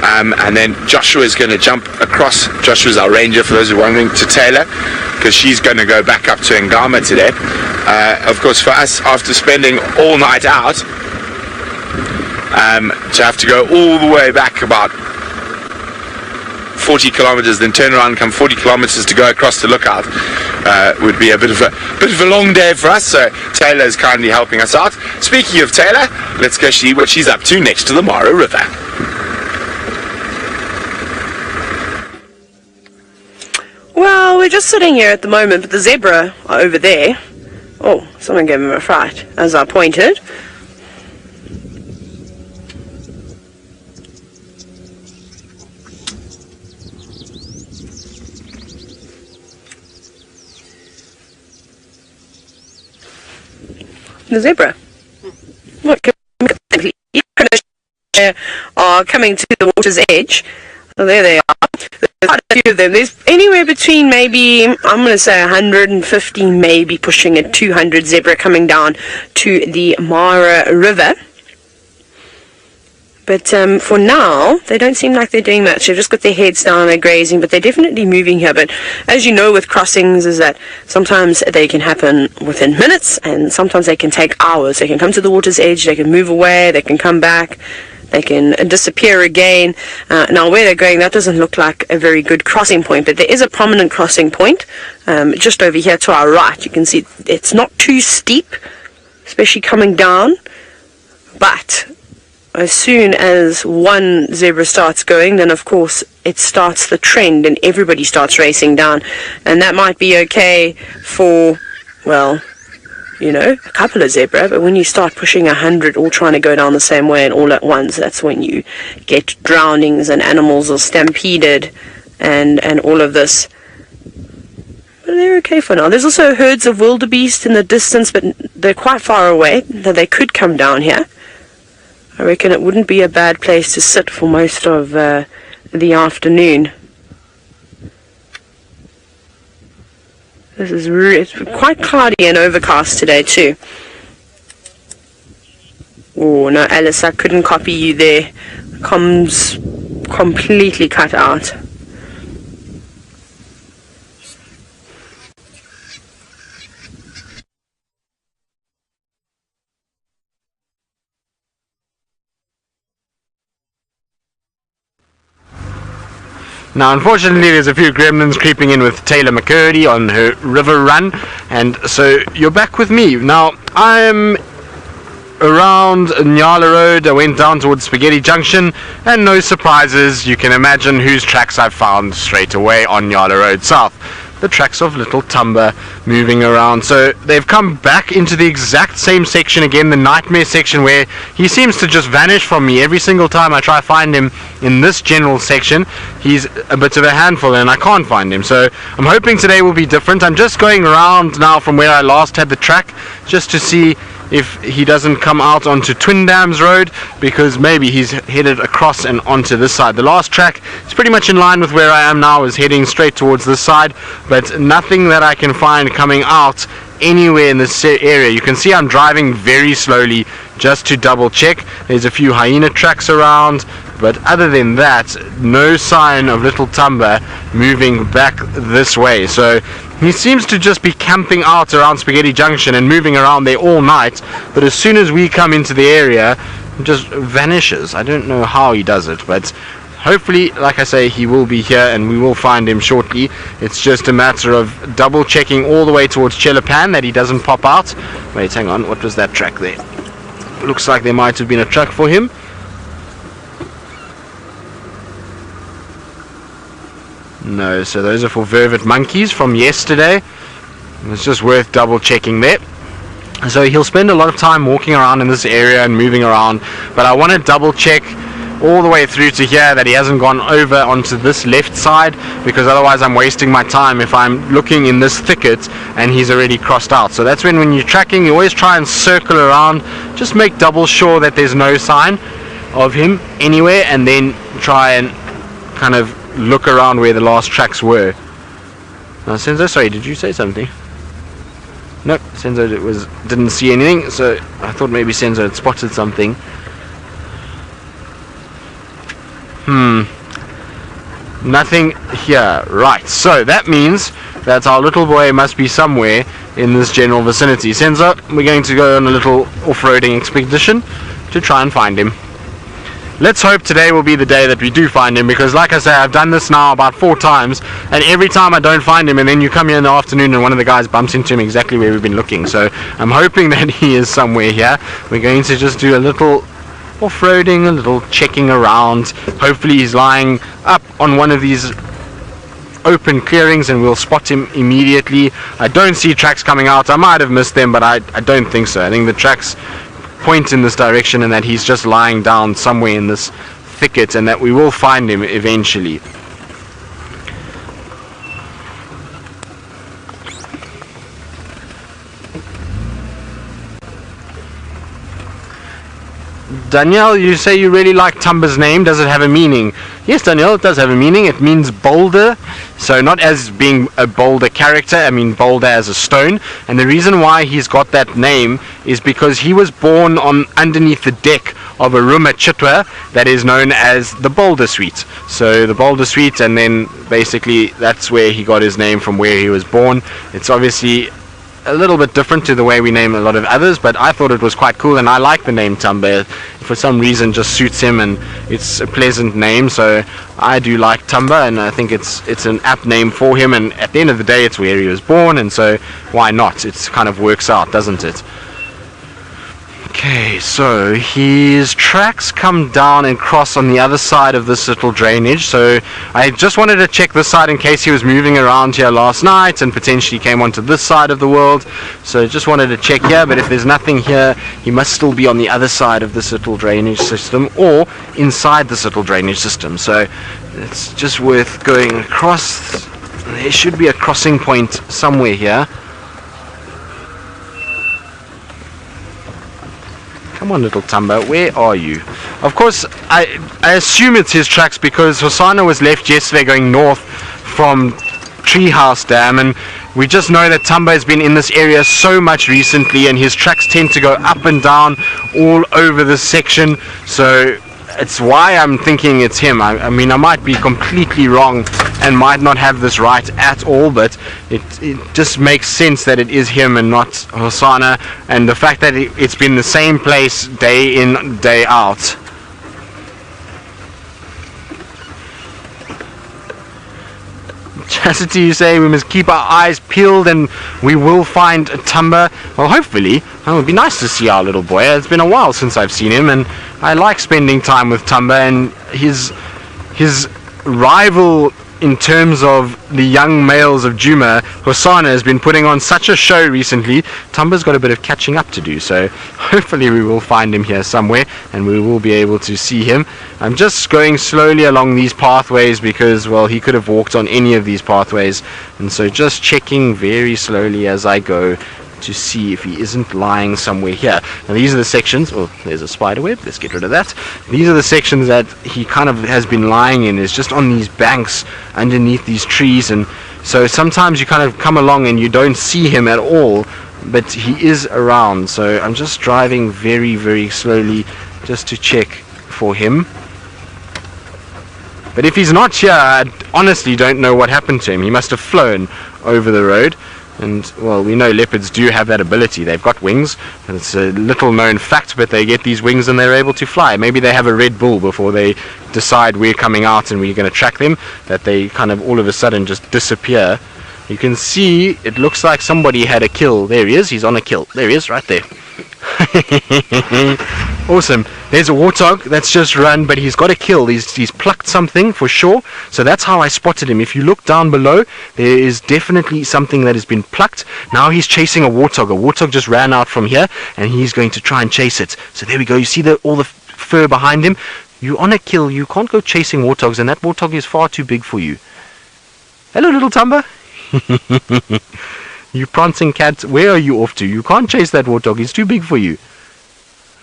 and then Joshua is going to jump across. Joshua's our ranger, for those who are wondering, to Tayla, because she's going to go back up to Angama today. Of course, for us, after spending all night out, to have to go all the way back about 40 kilometers, then turn around and come 40 kilometers to go across the lookout, would be a bit of a long day for us. So Tayla is kindly helping us out. Speaking of Tayla, let's go see what she's up to next to the Mara River. Well, we're just sitting here at the moment, but the zebra are over there. Oh, someone gave him a fright as I pointed. The zebra. What are coming to the water's edge. So there they are. There's quite a few of them. There's anywhere between maybe, I'm going to say 150, maybe pushing at 200 zebra coming down to the Mara River. But for now, they don't seem like they're doing much. They've just got their heads down, they're grazing, but they're definitely moving here. But as you know with crossings is that sometimes they can happen within minutes, and sometimes they can take hours. They can come to the water's edge, they can move away, they can come back, they can disappear again. Now where they're going, that doesn't look like a very good crossing point, but there is a prominent crossing point just over here to our right. You can see it's not too steep, especially coming down, but as soon as one zebra starts going, then of course it starts the trend and everybody starts racing down. And that might be okay for, well, you know, a couple of zebra, but when you start pushing 100 all trying to go down the same way and all at once, that's when you get drownings and animals are stampeded and all of this. But they're okay for now. There's also herds of wildebeest in the distance, but they're quite far away, that they could come down here. I reckon it wouldn't be a bad place to sit for most of the afternoon. It's quite cloudy and overcast today too. Oh no, Alice, I couldn't copy you there. Comms completely cut out. Now, unfortunately, there's a few gremlins creeping in with Tayla McCurdy on her river run, and so you're back with me. Now, I'm around Nyala Road. I went down towards Spaghetti Junction, and no surprises, you can imagine whose tracks I found straight away on Nyala Road South. the tracks of little Tumba moving around. So they've come back into the exact same section again, the nightmare section, where he seems to just vanish from me every single time I try to find him in this general section. He's a bit of a handful and I can't find him, so I'm hoping today will be different. I'm just going around now from where I last had the track just to see if he doesn't come out onto Twin Dams Road, because maybe he's headed across and onto this side. The last track is pretty much in line with where I am now, is heading straight towards this side, but nothing that I can find coming out anywhere in this area. You can see I'm driving very slowly just to double check. There's a few hyena tracks around, but other than that, no sign of little Tumba moving back this way. So he seems to just be camping out around Spaghetti Junction and moving around there all night, but as soon as we come into the area, he just vanishes. I don't know how he does it, but hopefully, like I say, he will be here and we will find him shortly. It's just a matter of double checking all the way towards Chelapan that he doesn't pop out. Wait, hang on, what was that track there? Looks like there might have been a track for him. No, so those are for vervet monkeys from yesterday. It's just worth double checking there. So he'll spend a lot of time walking around in this area and moving around, but I want to double check all the way through to here that he hasn't gone over onto this left side, because otherwise I'm wasting my time if I'm looking in this thicket and he's already crossed out. So that's when you're tracking, you always try and circle around, just make double sure that there's no sign of him anywhere, and then try and kind of look around where the last tracks were. Now Senzo, sorry, did you say something? Nope, Senzo didn't see anything, so I thought maybe Senzo had spotted something. Nothing here. Right, so that means that our little boy must be somewhere in this general vicinity. Senzo, we're going to go on a little off-roading expedition to try and find him. Let's hope today will be the day that we do find him, because like I say, I've done this now about 4 times, and every time I don't find him, and then you come here in the afternoon and one of the guys bumps into him exactly where we've been looking. So I'm hoping that he is somewhere here. We're going to just do a little off-roading, a little checking around. Hopefully he's lying up on one of these open clearings and we'll spot him immediately. I don't see tracks coming out. I might have missed them, but I don't think so. I think the tracks point in this direction and that he's just lying down somewhere in this thicket and that we will find him eventually. Danielle, you say you really like Tumba's name. Does it have a meaning? Yes, Danielle, it does have a meaning. It means boulder. So not as being a boulder character, I mean boulder as a stone. And the reason why he's got that name is because he was born on underneath the deck of a room at Chitwa that is known as the Boulder Suite. So the Boulder Suite, and then basically that's where he got his name, from where he was born. It's obviously a little bit different to the way we name a lot of others, but I thought it was quite cool, and I like the name Tumba. For some reason just suits him, and it's a pleasant name, so I do like Tumba, and I think it's an apt name for him, and at the end of the day it's where he was born, and so why not? It kind of works out, doesn't it? Okay, so his tracks come down and cross on the other side of this little drainage, so I just wanted to check this side in case he was moving around here last night and potentially came onto this side of the world. So just wanted to check here, but if there's nothing here, he must still be on the other side of this little drainage system or inside this little drainage system. So it's just worth going across. There should be a crossing point somewhere here. Come on, little Tumba, where are you? Of course, I assume it's his tracks because Hosanna was left yesterday going north from Treehouse Dam, and we just know that Tumba has been in this area so much recently, and his tracks tend to go up and down all over this section, so it's why I'm thinking it's him. I mean, I might be completely wrong and might not have this right at all, but it just makes sense that it is him and not Hosanna, and the fact that it's been the same place day in, day out. Chastity, you say we must keep our eyes peeled and we will find Tumba. Well, hopefully. It would be nice to see our little boy. It's been a while since I've seen him, and I like spending time with Tumba, and his rival in terms of the young males of Djuma, Hosanna has been putting on such a show recently. Tumba's got a bit of catching up to do, so hopefully we will find him here somewhere and we will be able to see him. I'm just going slowly along these pathways because, well, he could have walked on any of these pathways, and so just checking very slowly as I go to see if he isn't lying somewhere here. Now these are the sections, oh, there's a spider web, let's get rid of that. These are the sections that he kind of has been lying in, is just on these banks underneath these trees, and so sometimes you kind of come along and you don't see him at all, but he is around. So I'm just driving very, very slowly just to check for him. But if he's not here, I honestly don't know what happened to him. He must have flown over the road. And, well, we know leopards do have that ability. They've got wings, and it's a little known fact, but they get these wings and they're able to fly. Maybe they have a Red Bull before they decide we're coming out and we're going to track them, that they kind of all of a sudden just disappear. You can see it looks like somebody had a kill. There he is, he's on a kill. There he is, right there. Awesome. There's a warthog that's just run, but he's got a kill. He's plucked something for sure. So that's how I spotted him. If you look down below, there is definitely something that has been plucked. Now he's chasing a warthog. A warthog just ran out from here, and he's going to try and chase it. So there we go. You see all the fur behind him? You're on a kill. You can't go chasing warthogs, and that warthog is far too big for you. Hello, little Tumba. You prancing cat, where are you off to? You can't chase that warthog. He's too big for you.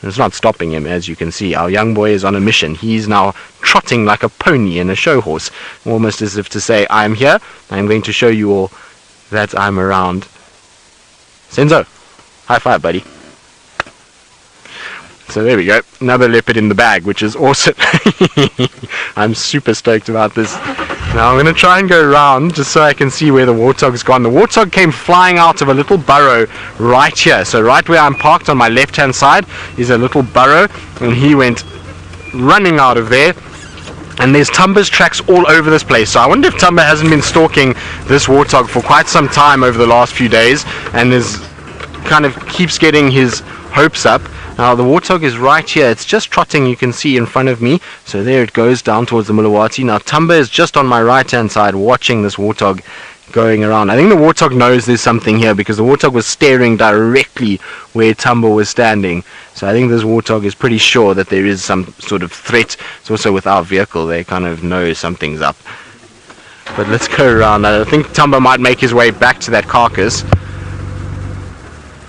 It's not stopping him, as you can see. Our young boy is on a mission. He's now trotting like a pony and a show horse, almost as if to say, I'm here. I'm going to show you all that I'm around. Senzo, high five, buddy. So there we go. Another leopard in the bag, which is awesome. I'm super stoked about this. Now I'm going to try and go around just so I can see where the warthog's gone. The warthog came flying out of a little burrow right here. So right where I'm parked on my left hand side is a little burrow, and he went running out of there. And there's Tumba's tracks all over this place. So I wonder if Tumba hasn't been stalking this warthog for quite some time over the last few days and is kind of keeps getting his hopes up. Now the warthog is right here. It's just trotting, you can see in front of me. So there it goes down towards the Mulawati. Now Tumba is just on my right hand side watching this warthog going around. I think the warthog knows there's something here because the warthog was staring directly where Tumba was standing. So I think this warthog is pretty sure that there is some sort of threat. It's also with our vehicle. They kind of know something's up. But let's go around. I think Tumba might make his way back to that carcass.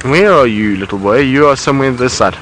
Where are you, little boy? You are somewhere this side.